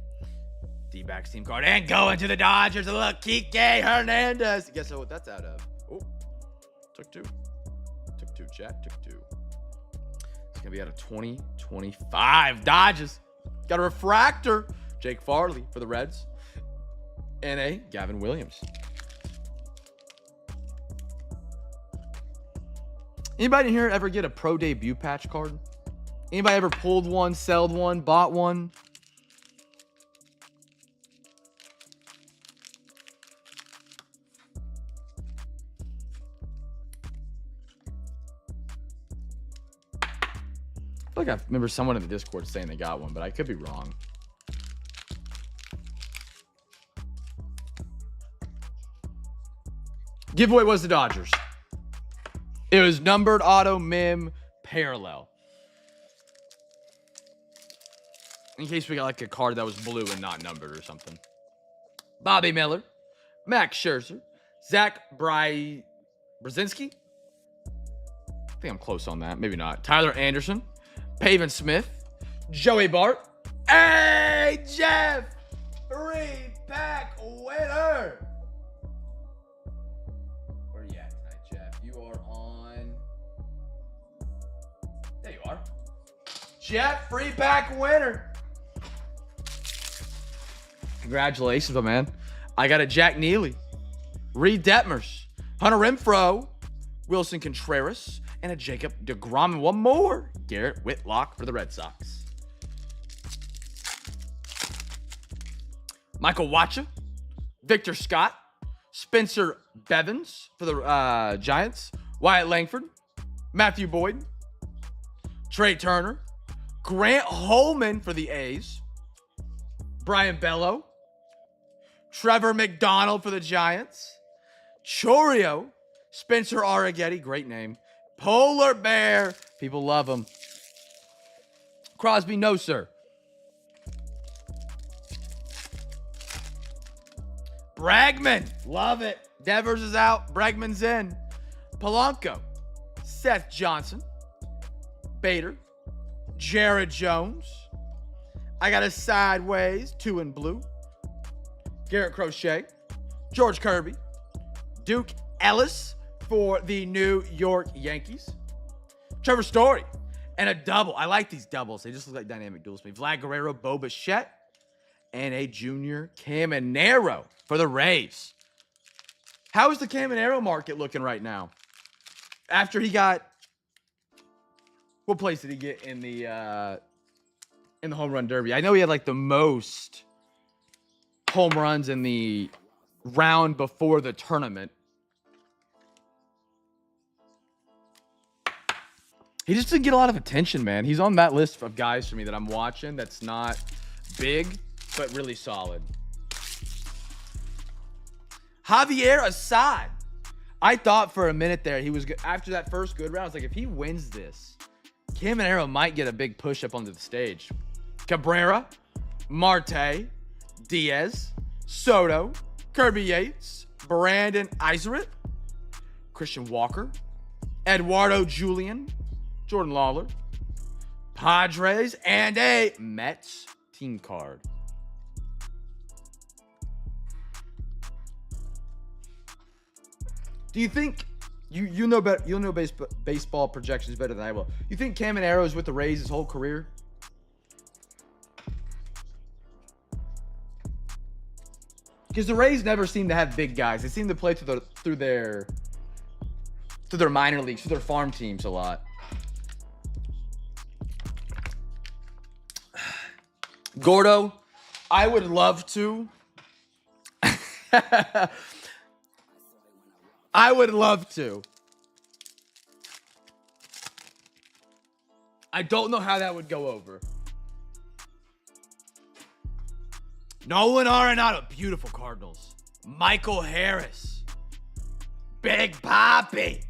D-backs team card. And going to the Dodgers. A little Kike Hernandez. Guess what that's out of? Oh, took 2. Took 2, chat. Took 2. It's going to be out of 2025. Dodgers. Got a refractor. Jake Farley for the Reds. And a Gavin Williams. Anybody in here ever get a Pro Debut patch card? Anybody ever pulled one, sold one, bought one? I feel like I remember someone in the Discord saying they got one, but I could be wrong. Giveaway was the Dodgers. It was numbered, auto, mim, parallel. In case we got like a card that was blue and not numbered or something. Bobby Miller, Max Scherzer, Zach Brzezinski. I think I'm close on that. Maybe not. Tyler Anderson, Pavin Smith, Joey Bart. Hey, Jeff! 3-pack winner! Where are you at tonight, Jeff? You are on... There you are. Jeff, 3-pack winner! Congratulations, my man. I got a Jack Neely, Reed Detmers, Hunter Renfroe, Wilson Contreras, and a Jacob deGrom. And one more, Garrett Whitlock for the Red Sox. Michael Wacha, Victor Scott, Spencer Bevins for the Giants, Wyatt Langford, Matthew Boyd, Trey Turner, Grant Holman for the A's, Brian Bello, Trevor McDonald for the Giants, Chorio, Spencer Arrighetti, great name, Polar Bear, people love him, Crosby, no sir, Bregman, love it, Devers is out, Bregman's in, Polanco, Seth Johnson, Bader, Jared Jones, I got a Sideways, 2 in blue, Garrett Crochet, George Kirby. Duke Ellis for the New York Yankees. Trevor Story. And a double. I like these doubles. They just look like dynamic duels to me. Vlad Guerrero, Bo Bichette. And a junior Caminero for the Rays. How is the Caminero market looking right now? After he got... What place did he get in the home run derby? I know he had like the most home runs in the round before the tournament. He just didn't get a lot of attention, man. He's on that list of guys for me that I'm watching that's not big, but really solid. Javier Assad. I thought for a minute there he was good. After that first good round, I was like, if he wins this, Caminero might get a big push up onto the stage. Cabrera, Marte, Diaz, Soto, Kirby Yates, Brandon Iserit, Christian Walker, Eduardo Julian, Jordan Lawler, Padres, and a Mets team card. Do you think you know better? You'll know baseball projections better than I will. You think Caminero is with the Rays his whole career? Because the Rays never seem to have big guys. They seem to play through their minor leagues, through their farm teams a lot. Gordo, I would love to. I would love to. I don't know how that would go over. Nolan Arenado, beautiful Cardinals. Michael Harris. Big Poppy.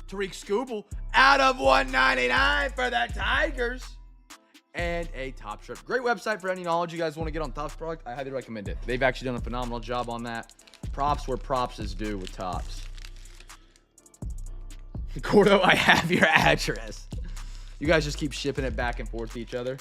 Tariq Skubal out of 199 for the Tigers. And a Top Shirt. Great website for any knowledge you guys want to get on Topps product. I highly recommend it. They've actually done a phenomenal job on that. Props where props is due with Topps. Gordo, I have your address. You guys just keep shipping it back and forth to each other.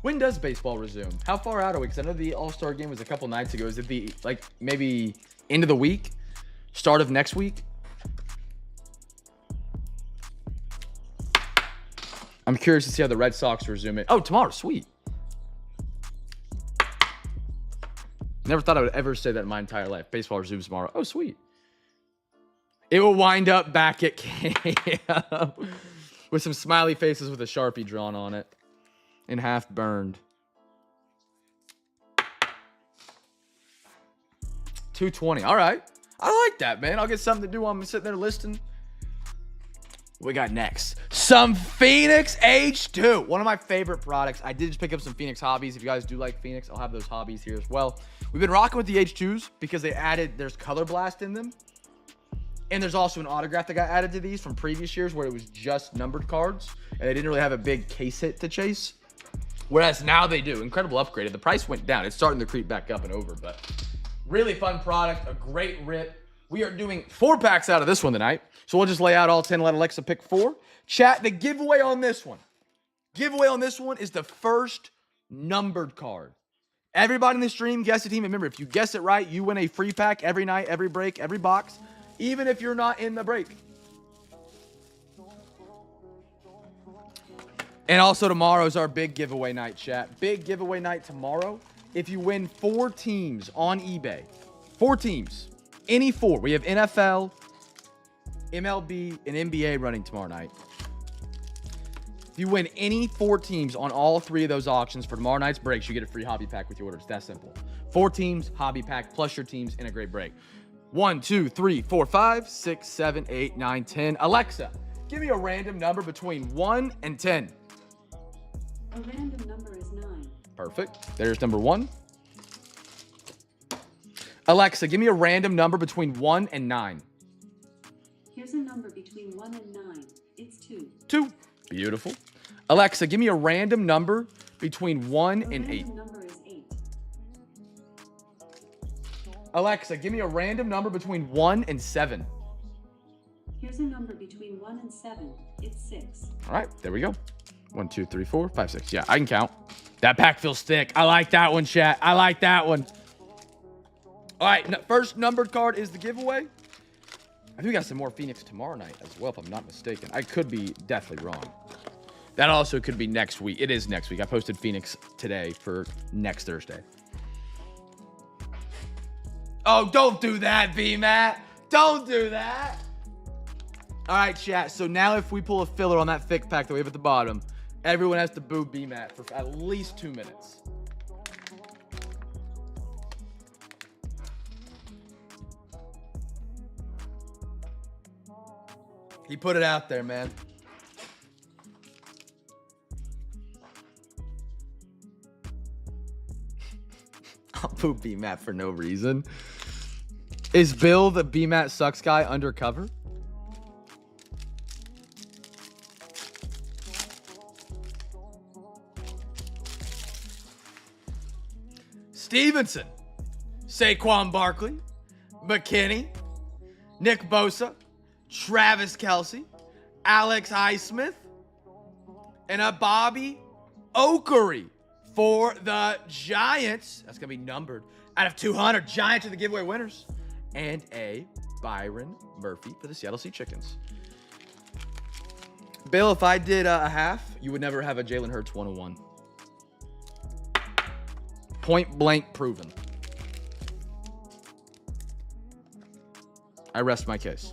When does baseball resume? How far out are we? Because I know the All-Star game was a couple nights ago. Is it the, like, maybe end of the week? Start of next week? I'm curious to see how the Red Sox resume it. Oh, tomorrow. Sweet. Never thought I would ever say that in my entire life. Baseball resumes tomorrow. Oh, sweet. It will wind up back at camp with some smiley faces with a Sharpie drawn on it. And half burned. 220. All right. I like that, man. I'll get something to do while I'm sitting there listening. What we got next? Some Phoenix H2. One of my favorite products. I did just pick up some Phoenix hobbies. If you guys do like Phoenix, I'll have those hobbies here as well. We've been rocking with the H2s because there's Color Blast in them. And there's also an autograph that got added to these from previous years where it was just numbered cards. And they didn't really have a big case hit to chase. Whereas now they do. Incredible upgrade. The price went down. It's starting to creep back up and over, but really fun product. A great rip. We are doing 4 packs out of this one tonight. So we'll just lay out all 10, let Alexa pick 4. Chat, the giveaway on this one. Giveaway on this one is the first numbered card. Everybody in the stream, guess the team. And remember, if you guess it right, you win a free pack every night, every break, every box, even if you're not in the break. And also tomorrow's our big giveaway night, chat. Big giveaway night tomorrow. If you win 4 teams on eBay, 4 teams, any 4. We have NFL, MLB, and NBA running tomorrow night. If you win any 4 teams on all 3 of those auctions for tomorrow night's breaks, you get a free hobby pack with your orders. That's simple. 4 teams, hobby pack, plus your teams in a great break. 1, 2, 3, 4, 5, 6, 7, 8, 9, 10. Alexa, give me a random number between 1 and 10. A random number is 9. Perfect. There's number 1. Alexa, give me a random number between 1 and 9. Here's a number between 1 and 9. It's 2. 2. Beautiful. Alexa, give me a random number between 1 and 8. A random number is 8. Alexa, give me a random number between 1 and 7. Here's a number between 1 and 7. It's 6. All right, there we go. 1, 2, 3, 4, 5, 6. Yeah, I can count. That pack feels thick. I like that one, chat. I like that one. All right, first numbered card is the giveaway. I think we got some more Phoenix tomorrow night as well, if I'm not mistaken. I could be definitely wrong. That also could be next week. It is next week. I posted Phoenix today for next Thursday. Oh, don't do that, B-Matt. Don't do that. All right, chat. So now if we pull a filler on that thick pack that we have at the bottom, everyone has to boo B-Matt for at least 2 minutes. He put it out there, man. I'll boo B-Matt for no reason. Is Bill the B-Matt sucks guy undercover? Stevenson, Saquon Barkley, McKinney, Nick Bosa, Travis Kelce, Alex Highsmith, and a Bobby Okery for the Giants. That's going to be numbered out of 200. Giants are the giveaway winners. And a Byron Murphy for the Seattle Sea Chickens. Bill, if I did a half, you would never have a Jalen Hurts 101. Point blank proven. I rest my case.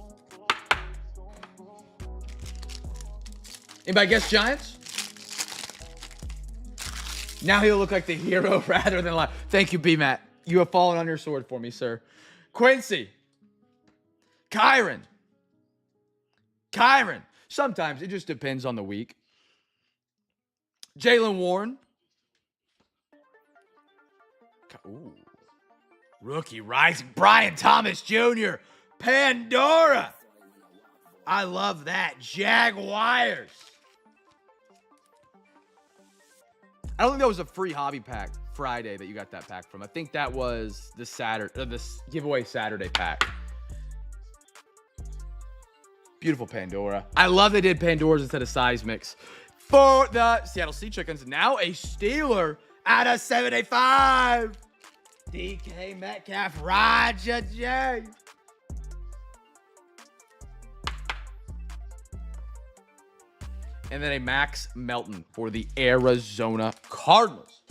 Anybody guess Giants? Now he'll look like the hero rather than like. Thank you, B-Matt. You have fallen on your sword for me, sir. Quincy. Kyron. Sometimes it just depends on the week. Jaylen Warren. Ooh. Rookie rising. Brian Thomas Jr. Pandora. I love that. Jaguars. I don't think that was a free hobby pack Friday that you got that pack from. I think that was the this giveaway Saturday pack. Beautiful Pandora. I love they did Pandoras instead of Seismics for the Seattle Sea Chickens. Now a Steeler out of 75. DK Metcalf, Roger J. And then a Max Melton for the Arizona Cardinals.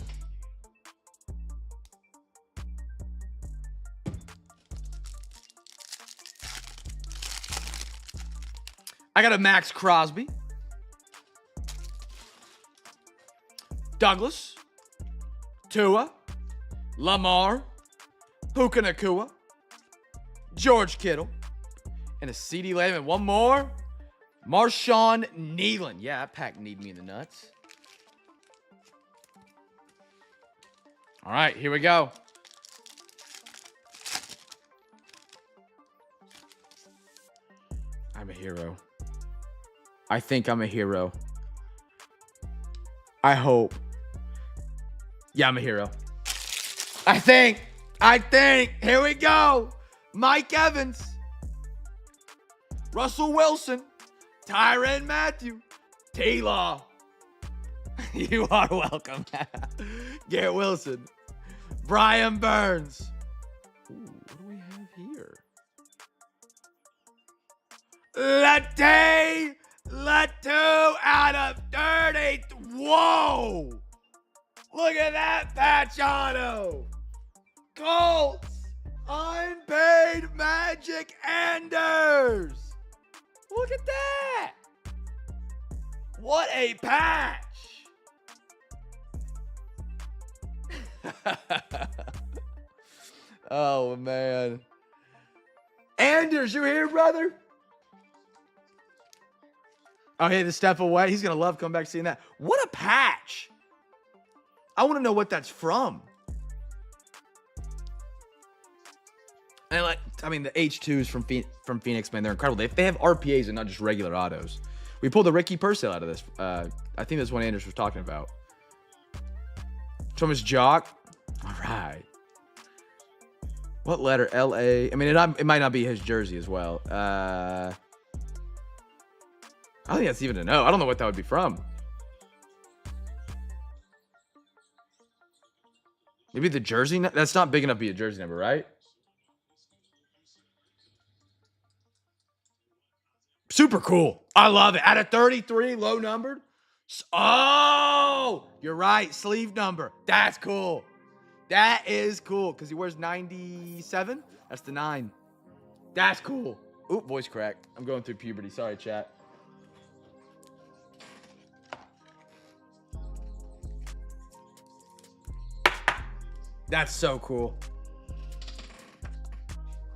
I got a Max Crosby. Douglas. Tua. Lamar. Puka Nacua. George Kittle. And a CD Lamb. And one more. Marshawn Nealon. Yeah, that pack need me in the nuts. All right, here we go. I'm a hero. I think I'm a hero. I hope. Yeah, I'm a hero. I think. Here we go. Mike Evans. Russell Wilson. Tyrann Mathieu. T-Law. You are welcome. Garrett Wilson. Brian Burns. Ooh, what do we have here? Latu out of 30. Whoa. Look at that patch auto. Colts. Unpaid Magic Anders. Look at that. What a patch. Oh, man. Anders, you here, brother? Oh, hey, the step away. He's going to love coming back seeing that. What a patch. I want to know what that's from. And like, I mean, the H2s from Phoenix, man, they're incredible. They have RPAs and not just regular autos. We pulled the Ricky Purcell out of this. I think that's what Anders was talking about. From his jock. All right. What letter? L-A. I mean, it might not be his jersey as well. I don't think that's even a no. I don't know what that would be from. Maybe the jersey. That's not big enough to be a jersey number, right? Super cool. I love it. Out of 33, low numbered. Oh, you're right. Sleeve number. That's cool. That is cool because he wears 97. That's the 9. That's cool. Oop, voice crack. I'm going through puberty. Sorry, chat. That's so cool.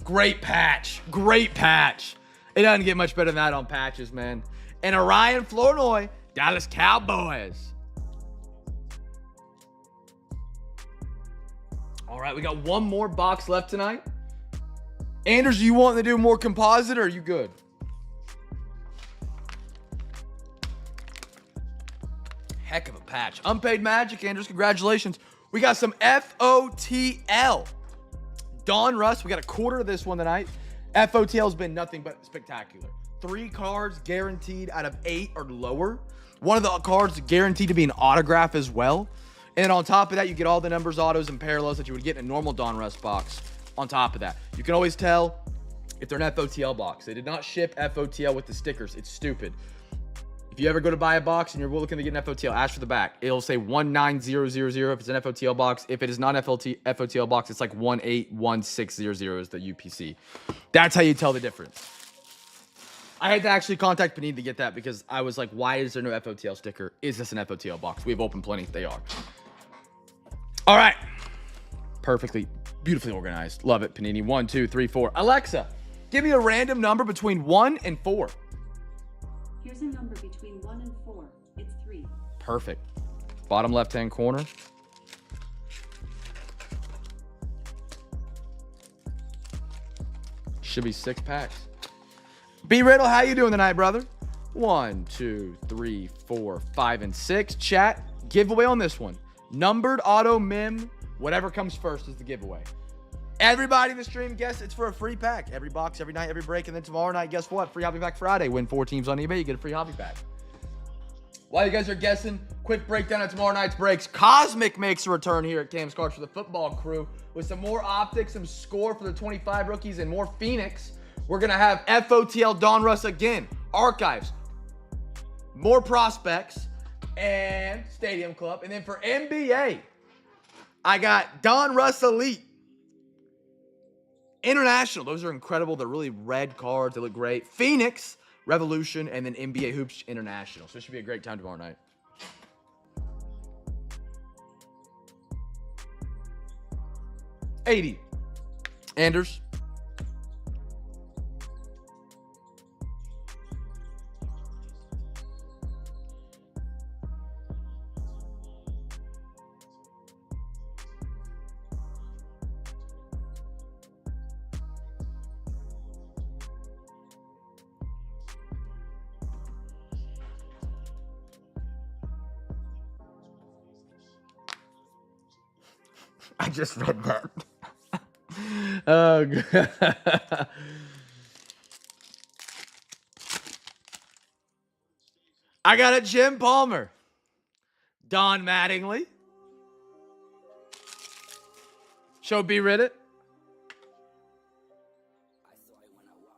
Great patch. Great patch. It doesn't get much better than that on patches, man. And Orion Flournoy, Dallas Cowboys. All right, we got one more box left tonight. Anders, you want to do more composite or are you good? Heck of a patch. Unpaid Magic, Anders, congratulations. We got some FOTL. Donruss, we got a quarter of this one tonight. FOTL's been nothing but spectacular. 3 cards guaranteed out of 8 or lower. One of the cards guaranteed to be an autograph as well. And on top of that, you get all the numbers, autos, and parallels that you would get in a normal Donruss box on top of that. You can always tell if they're an FOTL box. They did not ship FOTL with the stickers. It's stupid. If you ever go to buy a box and you're looking to get an FOTL, ask for the back. It'll say 19000 if it's an FOTL box. If it is not an FOTL box, it's like 181600 is the UPC. That's how you tell the difference. I had to actually contact Panini to get that because I was like, why is there no FOTL sticker? Is this an FOTL box? We've opened plenty. They are. All right. Perfectly, beautifully organized. Love it, Panini. 1, 2, 3, 4. Alexa, give me a random number between 1 and 4. Here's a number between 1 and 4. It's 3. Perfect. Bottom left-hand corner. Should be 6 packs. B Riddle, how you doing tonight, brother? 1, 2, 3, 4, 5, and 6. Chat, giveaway on this one. Numbered auto mim, whatever comes first is the giveaway. Everybody in the stream, guess it's for a free pack. Every box, every night, every break. And then tomorrow night, guess what? Free Hobby Pack Friday. Win 4 teams on eBay, you get a free Hobby Pack. While you guys are guessing, quick breakdown of tomorrow night's breaks. Cosmic makes a return here at Cam's Cards for the football crew with some more Optic, some score for the 25 rookies, and more Phoenix. We're going to have FOTL Donruss again. Archives. More prospects. And Stadium Club. And then for NBA, I got Donruss Elite. International. Those are incredible. They're really red cards. They look great. Phoenix, Revolution, and then NBA Hoops International. So it should be a great time tomorrow night. $80. Anders. I just read that. Oh, God. I got a Jim Palmer. Don Mattingly. Show B Reddit.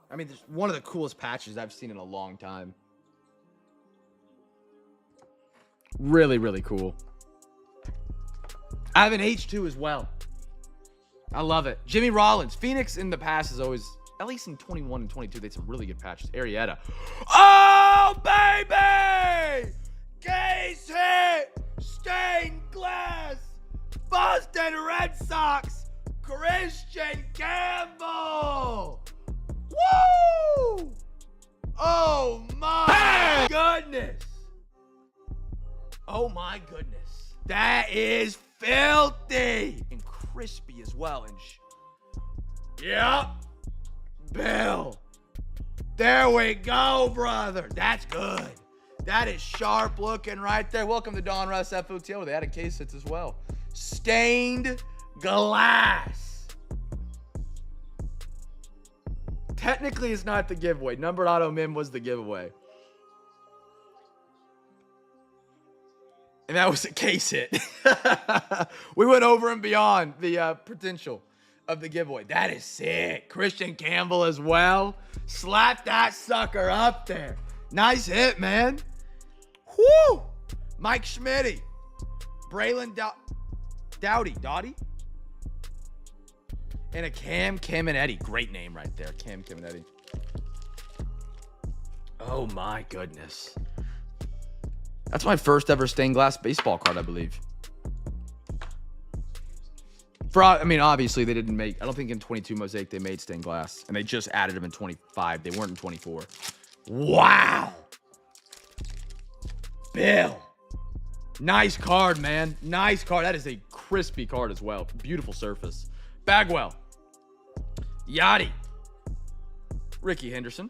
I mean, it's one of the coolest patches I've seen in a long time. Really, really cool. I have an H2 as well. I love it. Jimmy Rollins. Phoenix in the past is always, at least in 21 and 22, they had some really good patches. Arietta. Oh, baby! Case hit! Stained glass! Boston Red Sox! Christian Campbell! Woo! Oh, my goodness! Oh, my goodness. That is filthy and crispy as well. And yep, Bill. There we go, brother. That's good. That is sharp looking right there. Welcome to Donruss FOTL. They added case hits as well. Stained glass. Technically, it's not the giveaway. Numbered auto mim was the giveaway. And that was a case hit. We went over and beyond the potential of the giveaway. That is sick. Christian Campbell as well. Slap that sucker up there. Nice hit, man. Whoo! Mike Schmitty. Braylon Doughty. And a Cam and Eddie. Great name right there. Cam and Eddie. Oh my goodness. That's my first ever stained glass baseball card, I believe. I mean, obviously they didn't make, I don't think in 22 Mosaic they made stained glass. And they just added them in 25. They weren't in 24. Wow. Bill. Nice card, man. Nice card. That is a crispy card as well. Beautiful surface. Bagwell. Yachty. Ricky Henderson.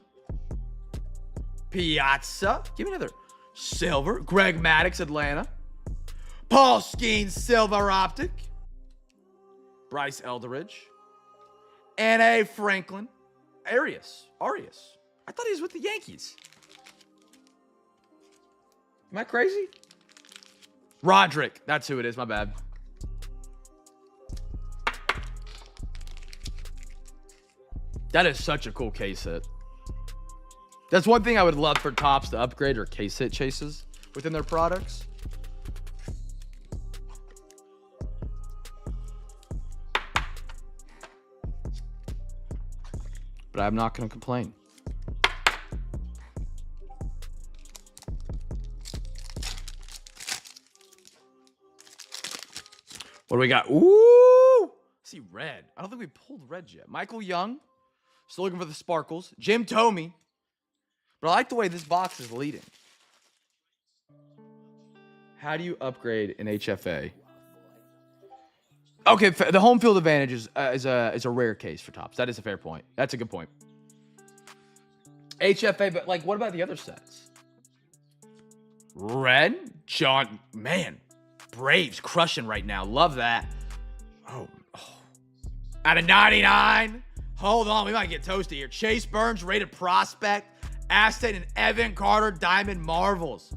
Piazza. Give me another. Silver. Greg Maddux, Atlanta. Paul Skeens, Silver Optic. Bryce Eldridge. N.A. Franklin. Arias. I thought he was with the Yankees. Am I crazy? Roderick. That's who it is. My bad. That is such a cool case hit. That's one thing I would love for Topps to upgrade, or case hit chases within their products. But I'm not going to complain. What do we got? Ooh! See, red. I don't think we pulled red yet. Michael Young. Still looking for the sparkles. Jim Thome. But I like the way this box is leading. How do you upgrade an HFA? Okay, the home field advantage is a rare case for Topps. That is a fair point. That's a good point. HFA, but like, what about the other sets? Red, John, man, Braves crushing right now. Love that. Oh. Out of 99. Hold on, we might get toasty here. Chase Burns, rated prospect. Aston and Evan Carter, Diamond Marvels.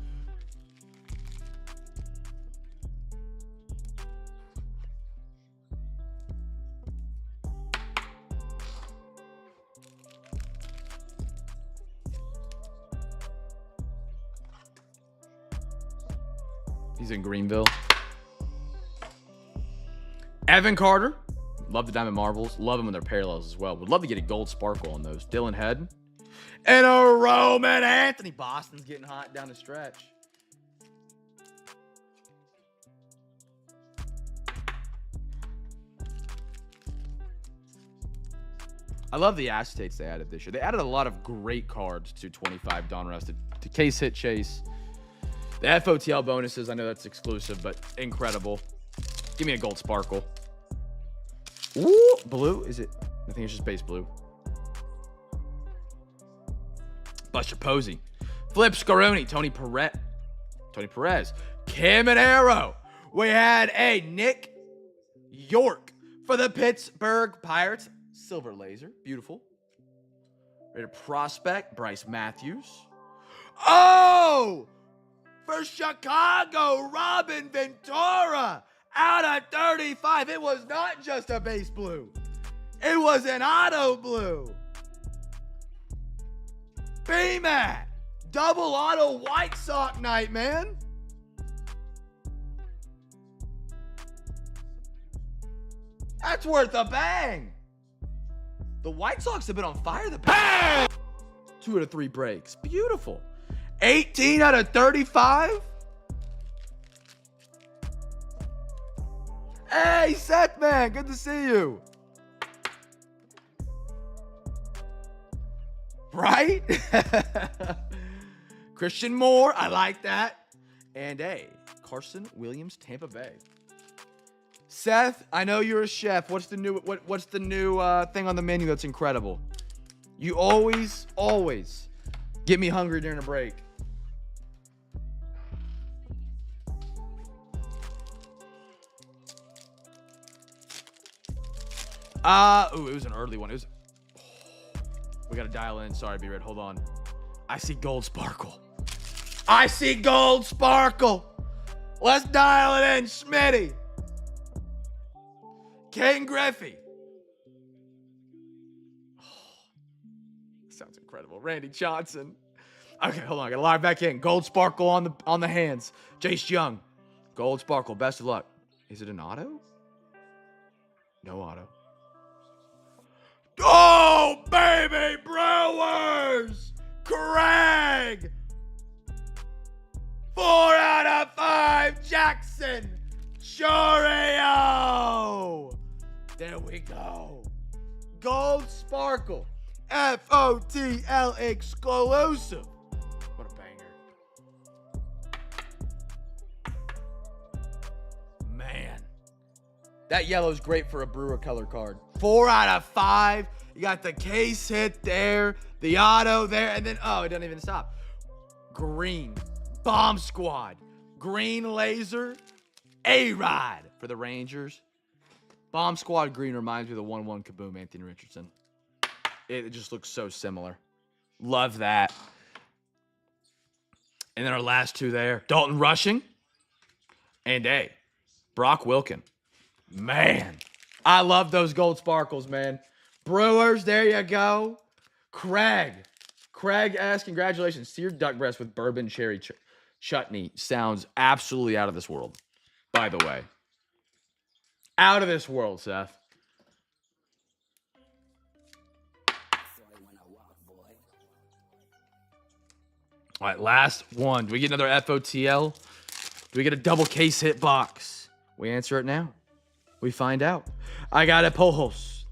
He's in Greenville. Evan Carter. Love the Diamond Marvels. Love them in their parallels as well. Would love to get a gold sparkle on those. Dylan Head. And a Roman Anthony. Boston's getting hot down the stretch. I love the acetate they added this year. They added a lot of great cards to 25 Donruss to case hit chase. The FOTL bonuses, I know that's exclusive, but incredible. Give me a gold sparkle. Ooh, blue? Is it? I think it's just base blue. Buster Posey. Flip Scaroni. Tony Perez. Caminero. We had a Nick York for the Pittsburgh Pirates. Silver laser. Beautiful. Rated prospect. Bryce Matthews. Oh! For Chicago, Robin Ventura. Out of 35. It was not just a base blue. It was an auto blue. B-Mac. Double auto White Sox night, man. That's worth a bang. The White Sox have been on fire. The bang. 2 out of 3 breaks. Beautiful. 18 out of 35. Hey, Seth, man. Good to see you. Right? Christian Moore. I like that. And a Carson Williams, Tampa Bay. Seth, I know you're a chef. What's the new thing on the menu that's incredible? You always get me hungry during a break. Ooh, it was an early one. We gotta dial in. Sorry, B-Red. Hold on. I see gold sparkle. Let's dial it in, Schmitty. Ken Griffey. Sounds incredible. Randy Johnson. Okay, hold on. I gotta log back in. Gold sparkle on the hands. Jace Young. Gold sparkle. Best of luck. Is it an auto? No auto. Oh, baby, Brewers! Craig! 4 out of 5, Jackson Chorio! There we go. Gold sparkle. FOTL exclusive. What a banger. Man. That yellow's great for a Brewer color card. 4 out of 5. You got the case hit there, the auto there, and then, oh, it doesn't even stop. Green. Bomb Squad. Green laser. A-Rod for the Rangers. Bomb Squad green reminds me of the 1-1 Kaboom Anthony Richardson. It just looks so similar. Love that. And then our last two there. Dalton Rushing. And A. Brock Wilken. Man. I love those gold sparkles, man. Brewers, there you go. Craig asks, congratulations. Seared duck breast with bourbon cherry chutney sounds absolutely out of this world, by the way. Out of this world, Seth. All right, last one. Do we get another FOTL? Do we get a double case hit box? We answer it now. We find out. I got it, Pujols.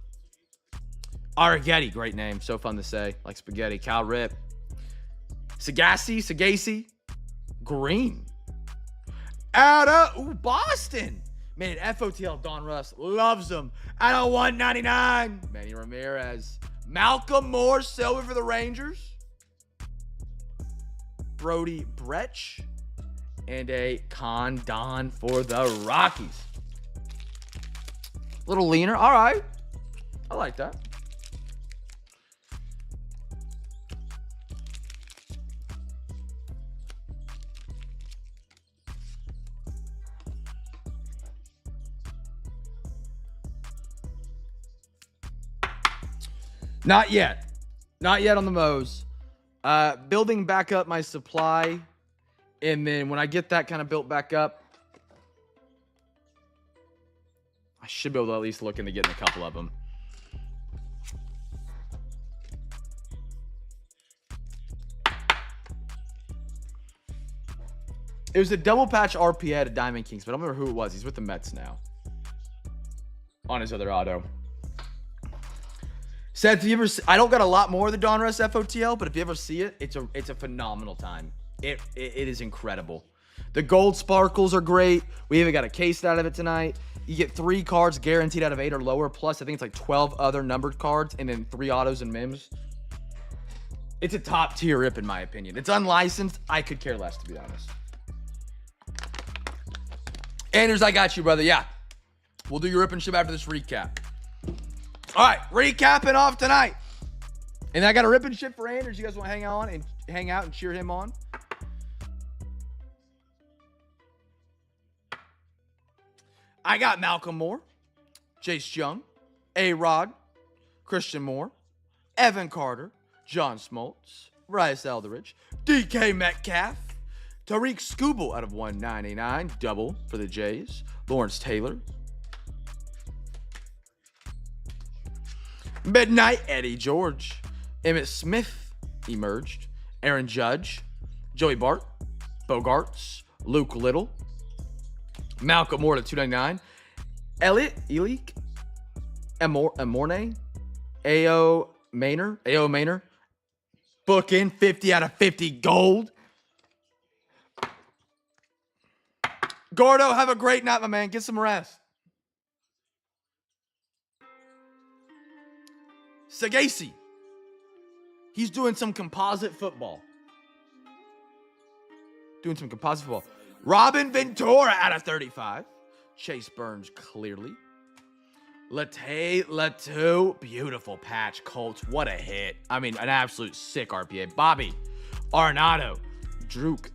Arrighetti, great name. So fun to say. Like spaghetti. Cal Rip. Sagasi. Green. Out of Boston. Man, FOTL Donruss loves them. Out of 199. Manny Ramirez. Malcolm Moore, silver for the Rangers. Brody Bretsch. And a Condon for the Rockies. A little leaner. All right. I like that. Not yet. Not yet on the Moes. Building back up my supply. And then when I get that kind of built back up, I should be able to at least look into getting a couple of them. It was a double patch RPA at Diamond Kings, but I don't remember who it was. He's with the Mets now. On his other auto. Seth, if you ever I don't got a lot more of the Donruss FOTL, but if you ever see it, it's a phenomenal time. It is incredible. The gold sparkles are great. We even got a case out of it tonight. You get 3 cards guaranteed out of 8 or lower, plus I think it's like 12 other numbered cards, and then 3 autos and mims. It's a top tier rip in my opinion. It's unlicensed. I could care less, to be honest. Anders, I got you, brother. Yeah. We'll do your rip and ship after this recap. All right, recapping off tonight. And I got a rip and ship for Anders. You guys want to hang out and cheer him on? I got Malcolm Moore, Jace Young, A-Rod, Christian Moore, Evan Carter, John Smoltz, Bryce Eldridge, DK Metcalf, Tariq Skubal out of 199, double for the Jays, Lawrence Taylor, Midnight Eddie George, Emmitt Smith emerged, Aaron Judge, Joey Bart, Bogarts, Luke Little, Malcolm Moore to 299, Elick, Amorne, A.O. Maynor, book in 50 out of 50 gold. Gordo, have a great night, my man. Get some rest. Sagasi. He's doing some composite football. Robin Ventura out of 35. Chase Burns clearly. Latu. Beautiful patch. Colts. What a hit. I mean, an absolute sick RPA. Bobby. Arenado. Druk.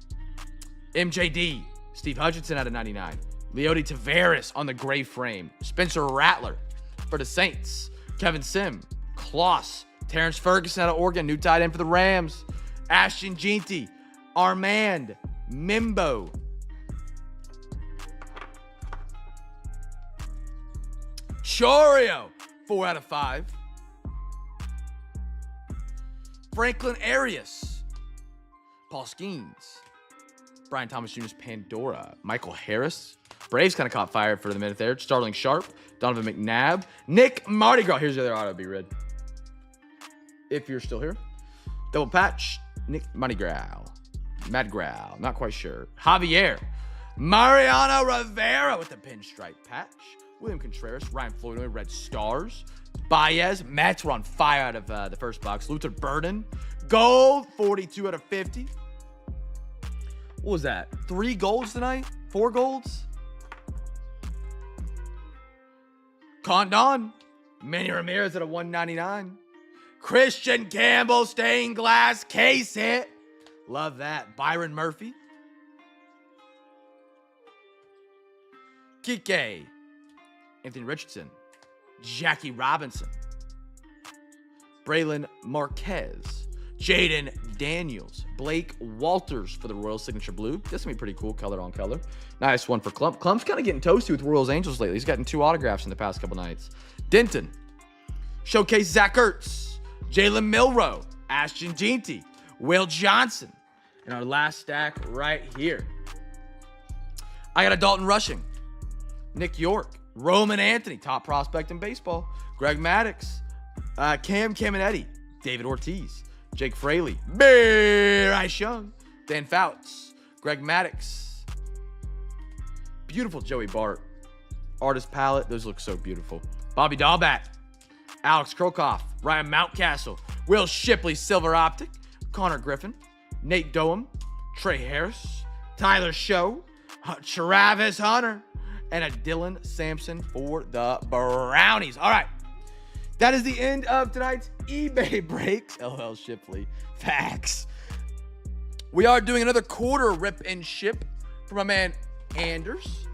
MJD. Steve Hutchinson out of 99. Leody Tavares on the gray frame. Spencer Rattler for the Saints. Kevin Sim. Kloss. Terrence Ferguson out of Oregon. New tight end for the Rams. Ashton Jeanty. Armand. Mimbo. Chorio. 4 out of 5. Franklin Arias. Paul Skeens. Brian Thomas Jr.'s Pandora. Michael Harris. Braves kind of caught fire for the minute there. Starling Sharp. Donovan McNabb. Nick Mardi Gras. Here's the other auto, be red. If you're still here. Double patch. Nick Mardi Gras. Mad Grau. Not quite sure. Javier. Mariano Rivera with the pinstripe patch. William Contreras. Ryan Floyd. Red Stars. Baez. Mets were on fire out of the first box. Luther Burden. Gold. 42 out of 50. What was that? 3 golds tonight? 4 golds? Condon. Manny Ramirez at a 199. Christian Campbell stained glass case hit. Love that. Byron Murphy. Kike. Anthony Richardson. Jackie Robinson. Braylon Marquez. Jaden Daniels. Blake Walters for the Royals signature blue. This will be pretty cool, color on color. Nice one for Clump. Clump's kind of getting toasty with Royals Angels lately. He's gotten 2 autographs in the past couple nights. Denton. Showcase Zach Ertz. Jalen Milroe. Ashton Jeanty. Will Johnson. And our last stack right here. I got a Dalton Rushing. Nick York. Roman Anthony. Top prospect in baseball. Greg Maddux. Cam Caminetti. David Ortiz. Jake Fraley. Bryce Young. Dan Fouts. Greg Maddux. Beautiful Joey Bart. Artist palette. Those look so beautiful. Bobby Dahlback. Alex Krokoff. Ryan Mountcastle. Will Shipley. Silver Optic. Connor Griffin. Nate Doem. Trey Harris. Tyler Show. Travis Hunter. And a Dylan Sampson for the Brownies. All right. That is the end of tonight's eBay breaks. LL Shipley. Facts. We are doing another quarter rip and ship for my man Anders.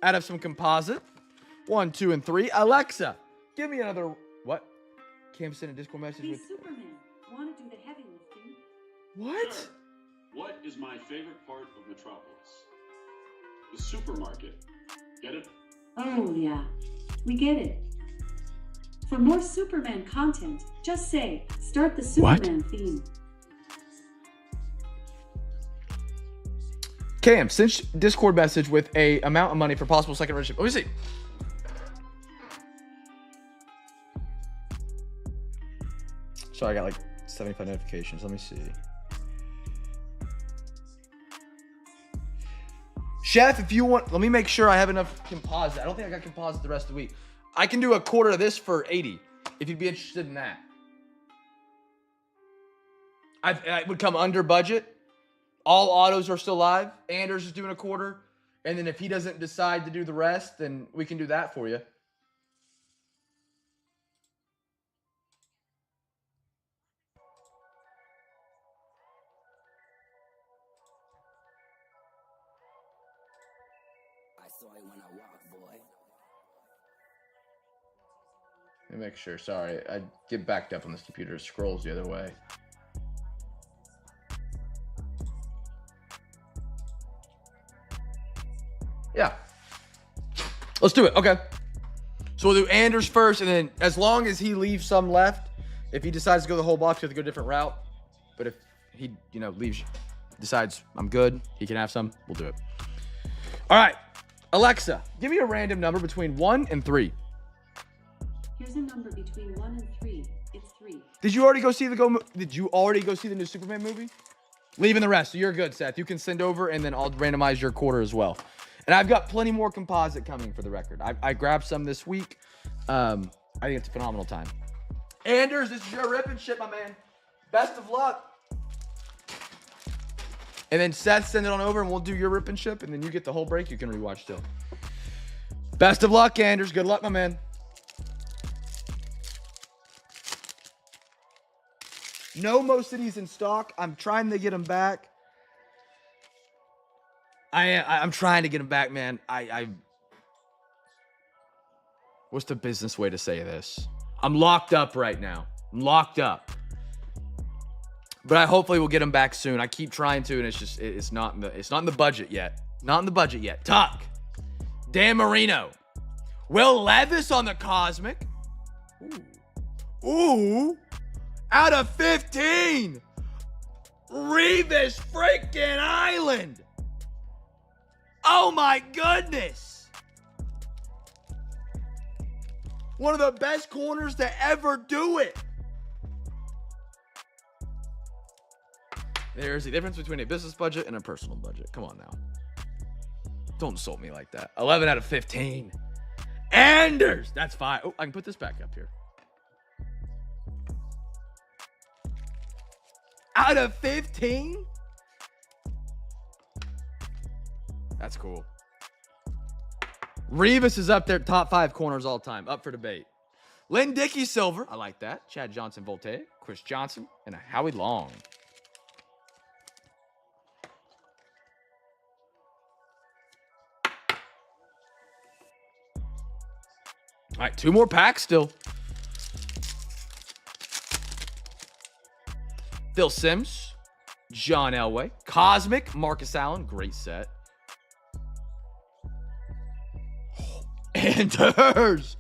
Out of some composite. 1, 2, and 3. Alexa, give me another. What? Cam sent a Discord message Hey, with. Superman, want to do the heavy lifting? What? Sure. What is my favorite part of Metropolis? The supermarket. Get it? Oh, yeah. We get it. For more Superman content, just say, start the Superman theme. Cam, send Discord message with a amount of money for possible second run ship. Let me see. Sorry, I got like 75 notifications. Let me see. Chef, if you want, let me make sure I have enough composite. I don't think I got composite the rest of the week. I can do a quarter of this for 80, if you'd be interested in that. I would come under budget. All autos are still live. Anders is doing a quarter. And then if he doesn't decide to do the rest, then we can do that for you. When I walk, boy. Let me make sure. Sorry, I get backed up on this computer. It scrolls the other way. Yeah. Let's do it. Okay. So we'll do Anders first, and then as long as he leaves some left, if he decides to go the whole box, we have to go a different route. But if he, decides I'm good, he can have some, we'll do it. All right. Alexa, give me a random number between 1 and 3. Here's a number between 1 and 3. It's 3. Did you already go see the new Superman movie? Leaving the rest. So you're good, Seth. You can send over, and then I'll randomize your quarter as well. And I've got plenty more composite coming for the record. I grabbed some this week. I think it's a phenomenal time. Anders, this is your rip and shit, my man. Best of luck. And then Seth, send it on over, and we'll do your rip and ship, and then you get the whole break. You can rewatch still. Best of luck, Anders. Good luck, my man. know most of these in stock. I'm trying to get them back. I'm trying to get them back, man. What's the business way to say this? I'm locked up right now. I'm locked up. But I hopefully will get them back soon. I keep trying to, and it's not in the budget yet. Not in the budget yet. Tuck. Dan Marino. Will Levis on the Cosmic. Ooh. Out of 15. Revis freaking Island. Oh my goodness. One of the best corners to ever do it. There's the difference between a business budget and a personal budget. Come on now. Don't insult me like that. 11 out of 15. Anders. That's fine. Oh, I can put this back up here. Out of 15? That's cool. Revis is up there, top 5 corners all time. Up for debate. Lynn Dickey Silver. I like that. Chad Johnson Voltaire. Chris Johnson. And a Howie Long. All right, 2 more packs still. Phil Simms, John Elway, Cosmic, Marcus Allen, great set. Enters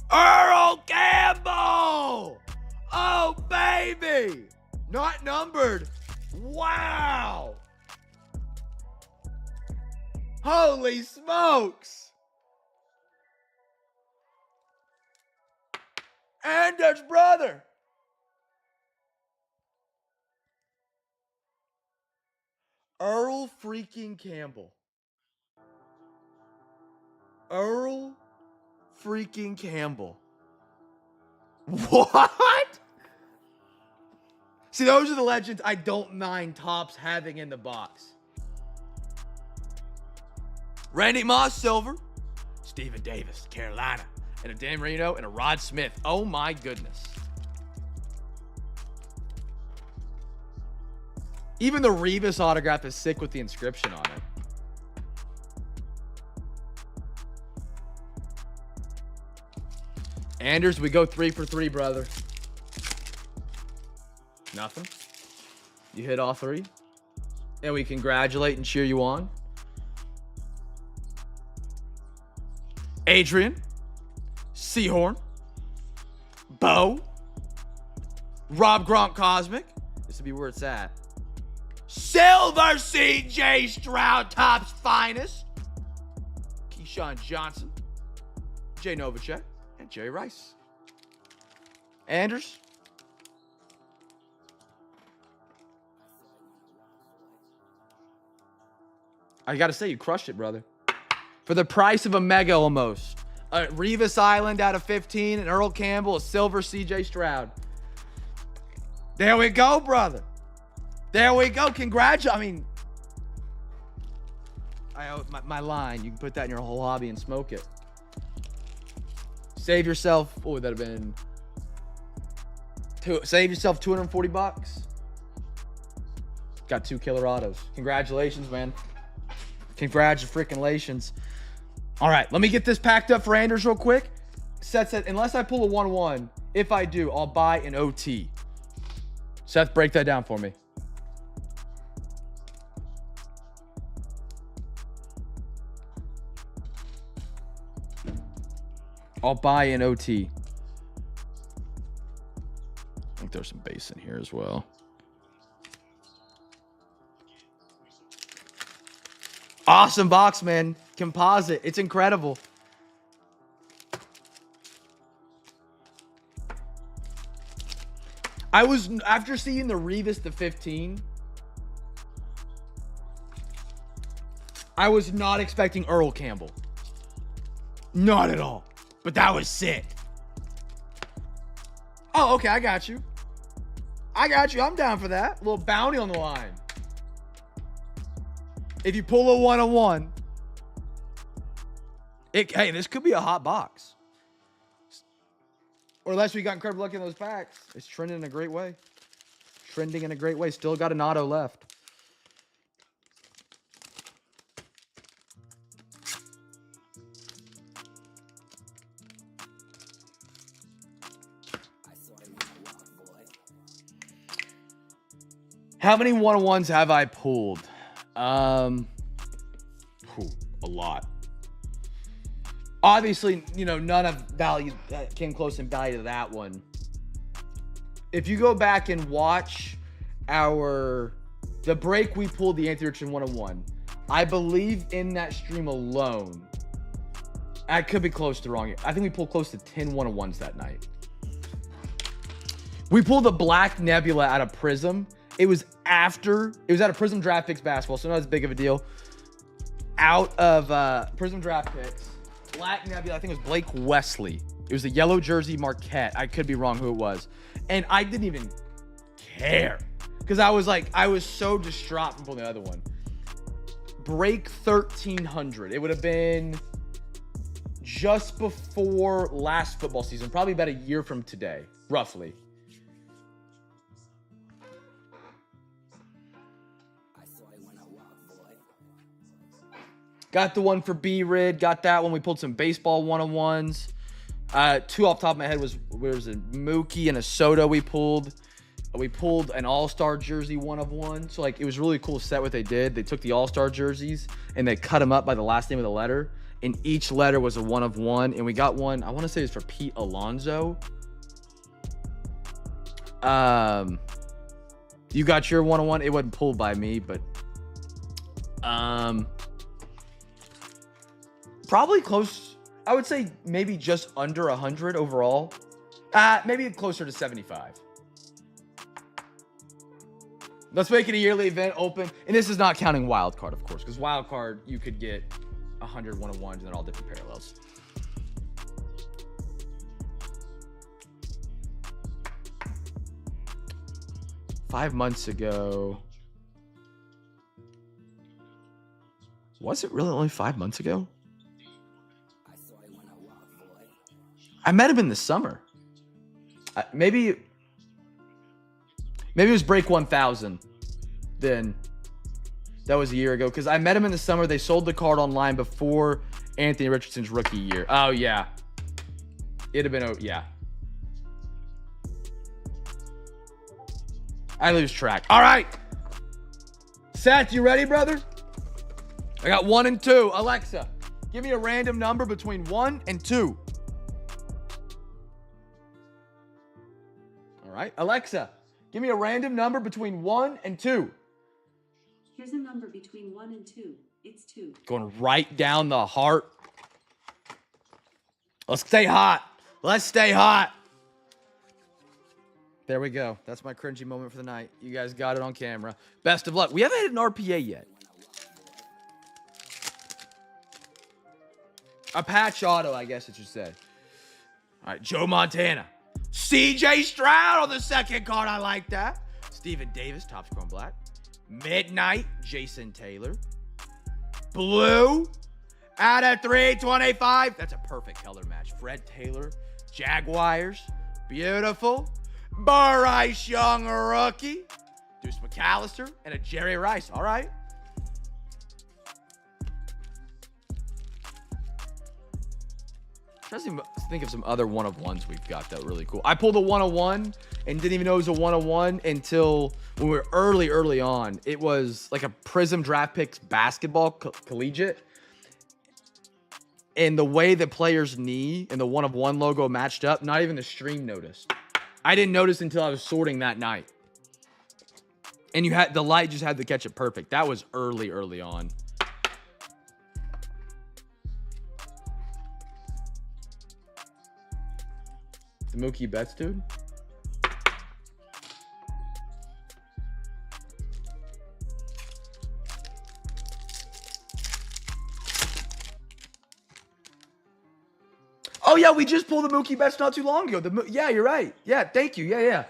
Earl Campbell. Oh, baby. Not numbered. Wow. Holy smokes. Anders' brother. Earl freaking Campbell. Earl freaking Campbell. What? See, those are the legends I don't mind Topps having in the box. Randy Moss, Silver. Stephen Davis, Carolina. And a Dan Marino and a Rod Smith. Oh my goodness. Even the Revis autograph is sick with the inscription on it. Anders, we go 3 for 3, brother. Nothing. You hit all 3. And we congratulate and cheer you on. Adrian. Seahorn. Bo. Rob Gronk Cosmic. This would be where it's at. Silver CJ Stroud, Topps finest. Keyshawn Johnson. Jay Novacek. And Jerry Rice. Anders. I got to say, you crushed it, brother. For the price of a mega almost. A Revis Island out of 15. And Earl Campbell, a silver CJ Stroud. There we go, brother. There we go. Congratulations. I mean, my line. You can put that in your whole hobby and smoke it. Save yourself. What would that have been? Save yourself $240. Got 2 killer autos. Congratulations, man. Congratulations. All right, let me get this packed up for Anders real quick. Seth said, unless I pull a 1-1, if I do, I'll buy an OT. Seth, break that down for me. I'll buy an OT. I think there's some base in here as well. Awesome box, man. Composite. It's incredible. I was, after seeing the Revis to 15, I was not expecting Earl Campbell. Not at all. But that was sick. Oh, okay. I got you. I'm down for that. A little bounty on the line. If you pull a 1-on-1, hey, this could be a hot box. Or unless we got incredible luck in those packs. It's trending in a great way. Trending in a great way. Still got an auto left. How many one-on-ones have I pulled? A lot. Obviously, you know, none of value that came close in value to that one. If you go back and watch the break we pulled the Anthony Richardson 101, I believe in that stream alone, I could be close to wrong. I think we pulled close to 10 101s that night. We pulled the Black Nebula out of Prism. It was out of Prism Draft Picks basketball, so not as big of a deal. Out of Prism Draft Picks, Black Nebula, I think it was Blake Wesley. It was the yellow jersey Marquette. I could be wrong who it was. And I didn't even care because I was so distraught from pulling the other one. Break 1300. It would have been just before last football season, probably about a year from today, roughly. Got the one for B-Rid. Got that one. We pulled some baseball one-on-ones. Two off the top of my head was a Mookie and a Soto we pulled. We pulled an All-Star jersey one-of-one. So, like, it was really cool set what they did. They took the All-Star jerseys and they cut them up by the last name of the letter. And each letter was a one-of-one. And we got one, I want to say it's for Pete Alonso. You got your one-on-one. It wasn't pulled by me, but probably close. I would say maybe just under 100 overall. Maybe closer to 75. Let's make it a yearly event open. And this is not counting wild card, of course, because wild card, you could get 100 one-on-ones and they're all different parallels. Five months ago. Was it really only 5 months ago? I met him in the summer. Maybe it was break 1000. Then that was a year ago because I met him in the summer. They sold the card online before Anthony Richardson's rookie year. Oh yeah, it'd have been yeah. I lose track. All right, Seth, you ready, brother? I got 1 and 2. Alexa, give me a random number between 1 and 2. All right, Alexa, give me a random number between 1 and 2. Here's a number between 1 and 2. It's 2. Going right down the heart. Let's stay hot. Let's stay hot. There we go. That's my cringy moment for the night. You guys got it on camera. Best of luck. We haven't hit an RPA yet. A patch auto, I guess it should say. All right, Joe Montana. CJ Stroud on the second card. I like that. Steven Davis, top score on black. Midnight, Jason Taylor. Blue, out of 325. That's a perfect color match. Fred Taylor, Jaguars. Beautiful. Bryce Young, rookie. Deuce McAllister, and a Jerry Rice. All right. Trying to think of some other one-of-ones we've got that are really cool. I pulled a 101 and didn't even know it was a 101 until when we were early on. It was like a Prism Draft Picks basketball collegiate. And the way the player's knee and the 1-of-1 logo matched up, not even the stream noticed. I didn't notice until I was sorting that night. And the light just had to catch it perfect. That was early on. The Mookie Betts dude? Oh, yeah, we just pulled the Mookie Betts not too long ago. Yeah, you're right. Yeah, thank you. Yeah.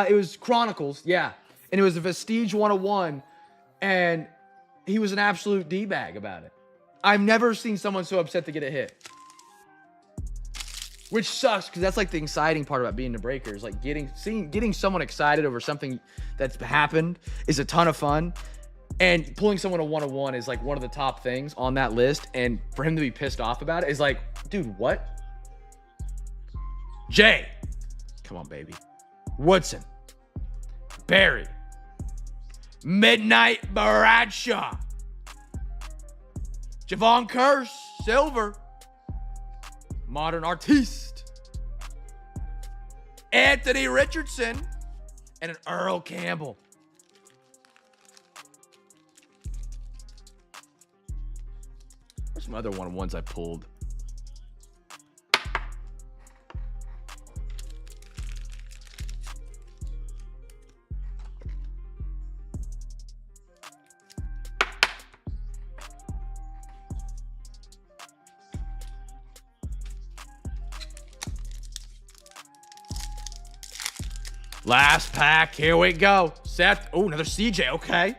It was Chronicles, yeah. And it was a Vestige 101, and he was an absolute D-bag about it. I've never seen someone so upset to get a hit. Which sucks because that's like the exciting part about being a breaker is like getting someone excited over something that's happened is a ton of fun. And pulling someone a 1-on-1 is like one of the top things on that list. And for him to be pissed off about it is like, dude, what? Jay. Come on, baby. Woodson. Barry. Midnight Bradshaw. Javon Curse. Silver. Modern Artiste. Anthony Richardson. And an Earl Campbell. Where's some other 1-on-1s I pulled? Last pack, here we go. Seth, oh, another CJ, okay.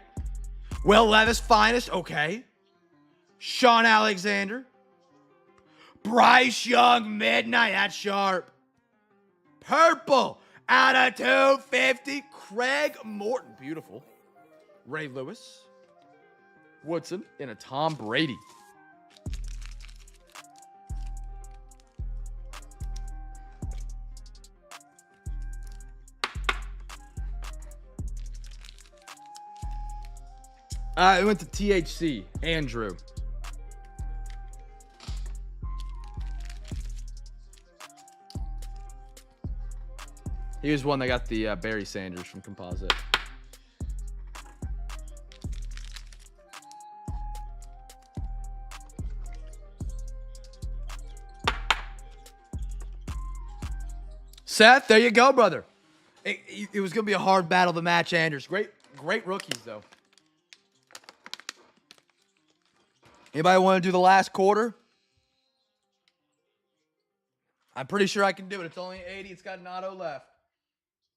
Will Levis finest, okay. Sean Alexander. Bryce Young, midnight, that's sharp. Purple, out of 250, Craig Morton, beautiful. Ray Lewis. Woodson, and a Tom Brady. It went to THC, Andrew. He was one that got the Barry Sanders from Composite. Seth, there you go, brother. It was going to be a hard battle to match Andrews. Great rookies, though. Anybody want to do the last quarter? I'm pretty sure I can do it. It's only 80. It's got an auto left.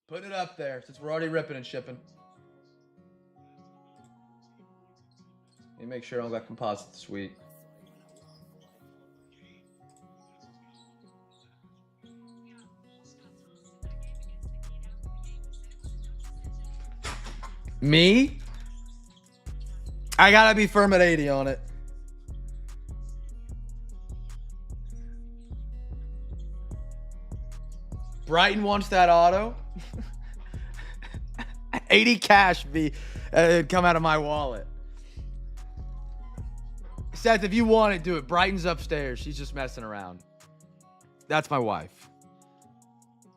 Put it up there since we're already ripping and shipping. Let me make sure I don't got composite this week. Me? I gotta be firm at 80 on it. Brighton wants that auto. 80 cash it'd come out of my wallet. Seth, if you want it, do it. Brighton's upstairs. She's just messing around. That's my wife.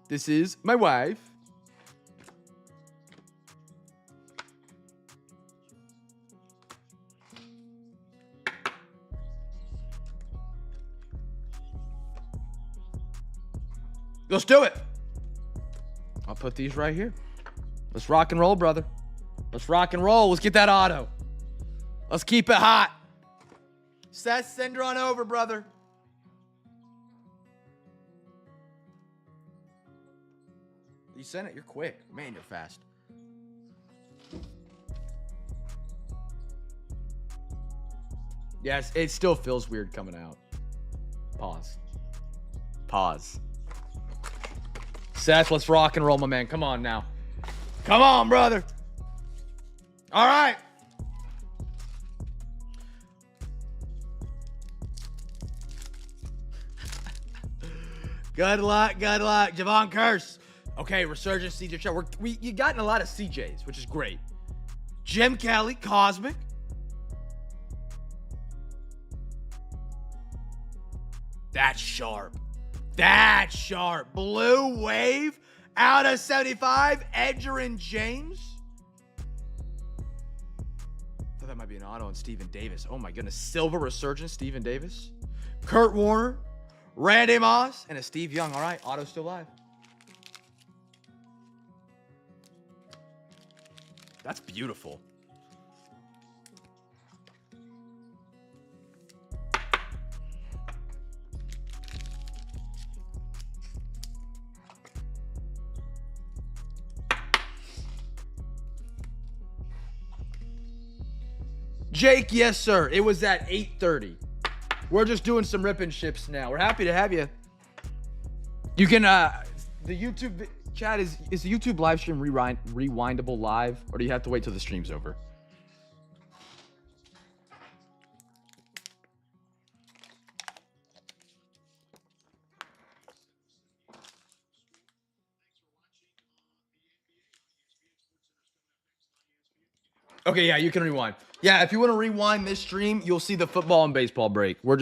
This is my wife. Let's do it. I'll put these right here. Let's rock and roll, brother. Let's rock and roll. Let's get that auto. Let's keep it hot. Seth, send her on over, brother. You sent it. You're quick. Man, you're fast. Yes, it still feels weird coming out. Pause. Pause. Seth, let's rock and roll, my man. Come on now. Come on, brother. All right. Good luck, good luck. Javon Curse. Okay, Resurgence, CJ Stroud. You gotten a lot of CJs, which is great. Jim Kelly, Cosmic. That's sharp. That's sharp. Blue Wave out of 75. Edgerrin James. I thought that might be an auto on Steven Davis. Oh my goodness. Silver Resurgence, Steven Davis. Kurt Warner. Randy Moss. And a Steve Young. All right. Auto still live. That's beautiful. Jake, yes, sir. It was at 8:30. We're just doing some rip and ships now. We're happy to have you. You can, the YouTube chat is the YouTube live stream rewindable live, or do you have to wait till the stream's over? Okay, yeah, you can rewind. Yeah, if you want to rewind this stream, you'll see the football and baseball break. We're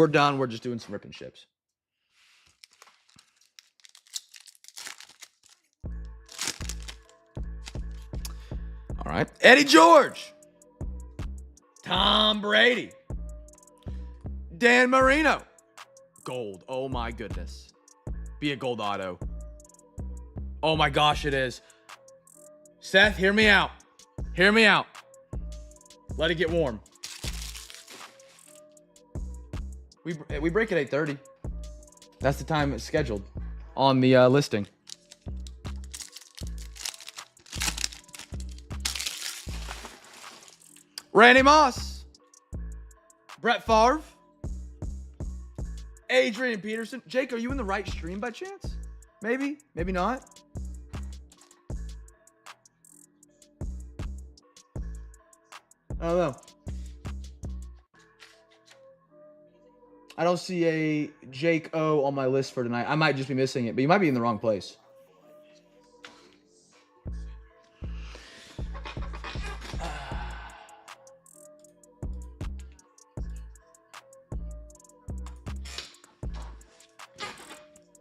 done. We're just doing some rip and ships. All right. Eddie George. Tom Brady. Dan Marino. Gold. Oh my goodness. Be a gold auto. Oh my gosh, it is. Seth, hear me out. Hear me out. Let it get warm. We break at 8:30. That's the time it's scheduled on the listing. Randy Moss. Brett Favre. Adrian Peterson. Jake, are you in the right stream by chance? Maybe. Maybe not. I don't know. I don't see a Jake O on my list for tonight. I might just be missing it, but you might be in the wrong place.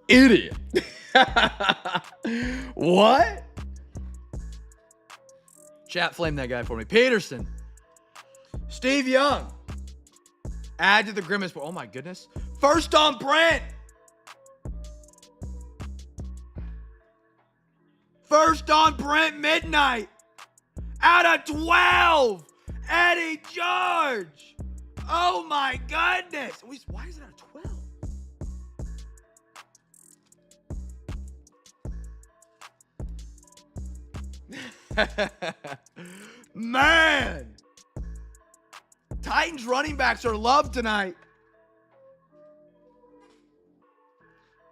Idiot. What? Chat flame that guy for me. Peterson. Steve Young. Add to the grimace. Oh my goodness. First on Brent. First on Brent Midnight. Out of 12. Eddie George. Oh my goodness. Why is it out of 12? Man. Titans running backs are loved tonight.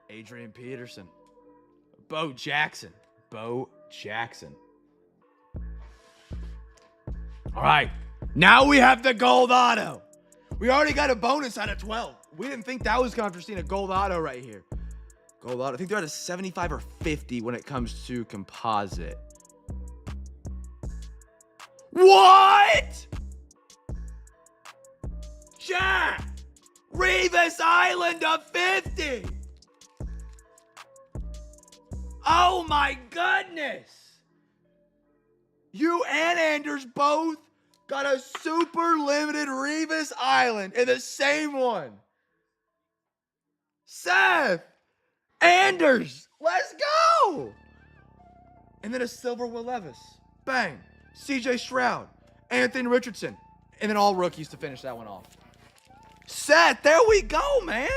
Adrian Peterson. Bo Jackson. Bo Jackson. All right. Now we have the gold auto. We already got a bonus out of 12. We didn't think that was coming after seeing a gold auto right here. Gold auto. I think they're at a 75 or 50 when it comes to composite. What? Jack! Revis Island of 50! Oh my goodness! You and Anders both got a super limited Revis Island in the same one. Seth! Anders! Let's go! And then a silver Will Levis. Bang. CJ Stroud. Anthony Richardson. And then all rookies to finish that one off. Seth, there we go, man.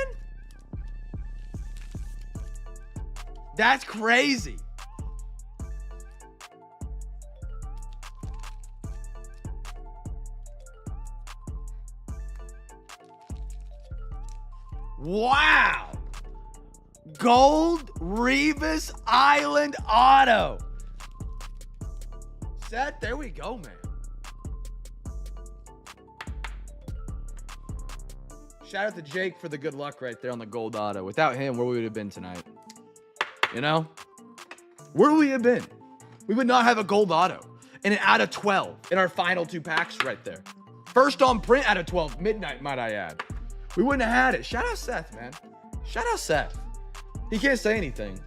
That's crazy. Wow. Gold Revis Island auto. Seth, there we go, man. Shout out to Jake for the good luck right there on the gold auto. Without him, where would we have been tonight? You know? Where would we have been? We would not have a gold auto. And an out of 12 in our final two packs right there. First on print out of 12. Midnight, might I add. We wouldn't have had it. Shout out Seth, man. Shout out Seth. He can't say anything.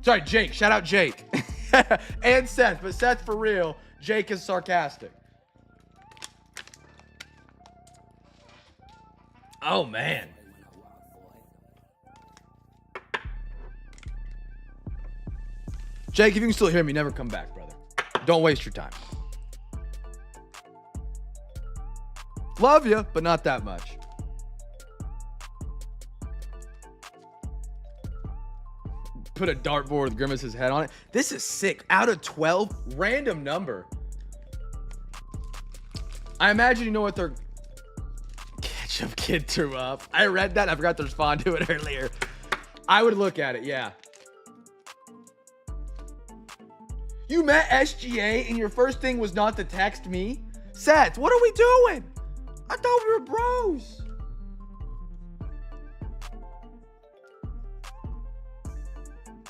Sorry, Jake. Shout out Jake. And Seth. But Seth for real. Jake is sarcastic. Oh, man. Jake, if you can still hear me, never come back, brother. Don't waste your time. Love you, but not that much. Put a dartboard with Grimace's head on it. This is sick. Out of 12, random number. I imagine you know what they're... Shove kid threw up. I read that. I forgot to respond to it earlier. I would look at it, yeah. You met SGA and your first thing was not to text me? Seth, what are we doing? I thought we were bros.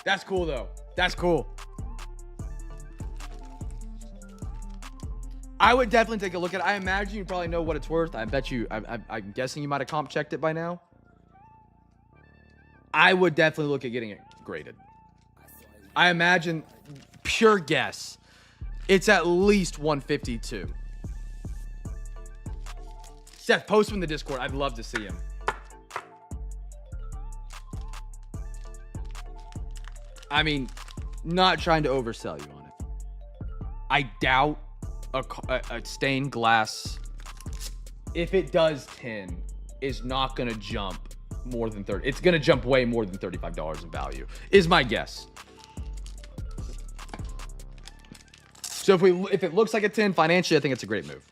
That's cool, though. That's cool. I would definitely take a look at it. I imagine you probably know what it's worth. I bet you, I'm guessing you might have comp checked it by now. I would definitely look at getting it graded. I imagine, pure guess, it's at least 152. Seth, post him in the Discord. I'd love to see him. I mean, not trying to oversell you on it. I doubt a stained glass, if it does 10, is not going to jump more than 30. It's going to jump way more than $35 in value, is my guess. So if it looks like a 10 financially, I think it's a great move.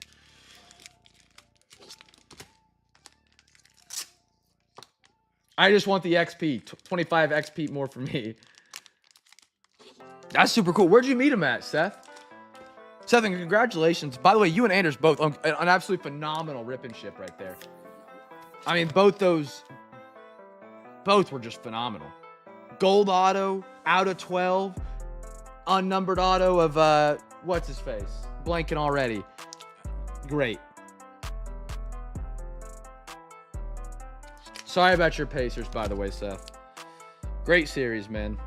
I just want the XP, 25 XP more for me. That's super cool. Where'd you meet him at, Seth? Seth, and congratulations. By the way, you and Anders both on an absolutely phenomenal rip and ship right there. I mean, both were just phenomenal. Gold auto, out of 12. Unnumbered auto of, what's his face? Blanking already. Great. Sorry about your Pacers, by the way, Seth. Great series, man.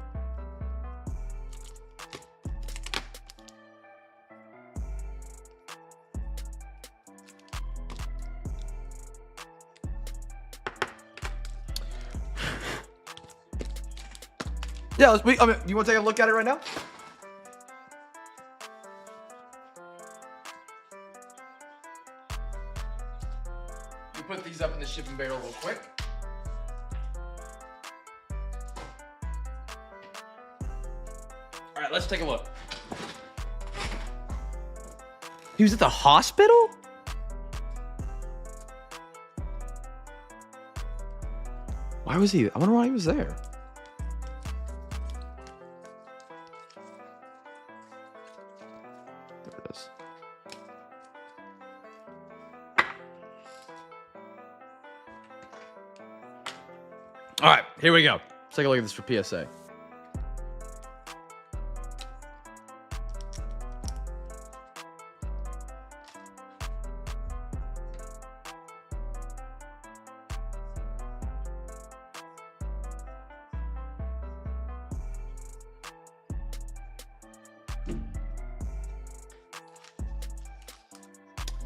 Yeah, I mean, you want to take a look at it right now? We put these up in the shipping barrel real quick. All right, let's take a look. He was at the hospital? Why was he? I wonder why he was there. There it is. All right, here we go. Let's take a look at this for PSA.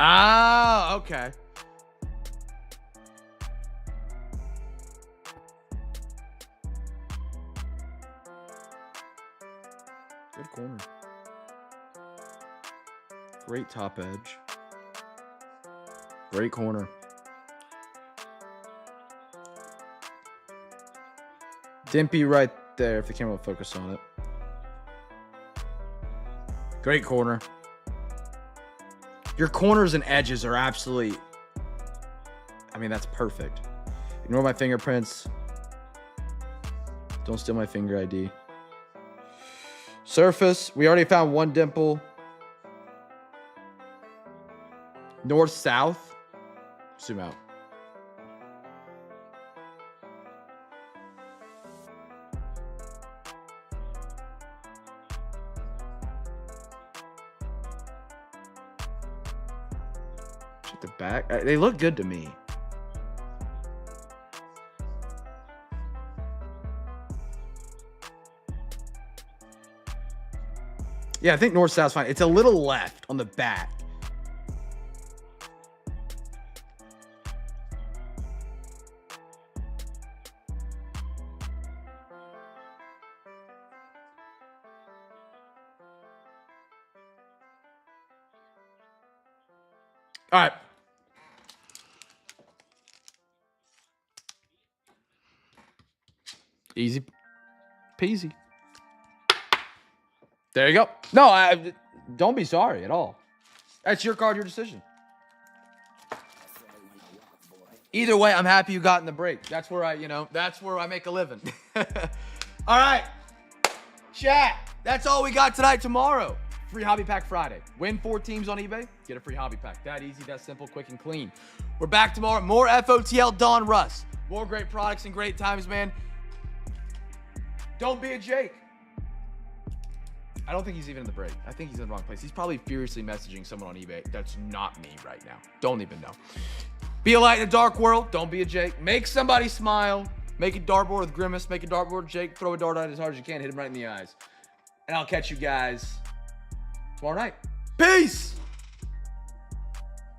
Ah, okay. Good corner. Great top edge. Great corner. Dimpy right there if the camera will focus on it. Great corner. Your corners and edges are absolutely, I mean, that's perfect. Ignore my fingerprints. Don't steal my finger ID. Surface, we already found one dimple. North, south. Zoom out. Check the back. They look good to me. Yeah, I think north south's fine. It's a little left on the back. All right. Easy peasy. There you go. No, don't be sorry at all. That's your card, your decision. Either way, I'm happy you got in the break. That's where that's where I make a living. All right. Chat. That's all we got tonight. Tomorrow, free hobby pack Friday. Win 4 teams on eBay, get a free hobby pack. That easy, that simple, quick and clean. We're back tomorrow. More FOTL Donruss. More great products and great times, man. Don't be a Jake. I don't think he's even in the break. I think he's in the wrong place. He's probably furiously messaging someone on eBay. That's not me right now. Don't even know. Be a light in a dark world. Don't be a Jake. Make somebody smile. Make a dartboard with Grimace. Make a dartboard with Jake. Throw a dart out as hard as you can. Hit him right in the eyes. And I'll catch you guys tomorrow night. Peace!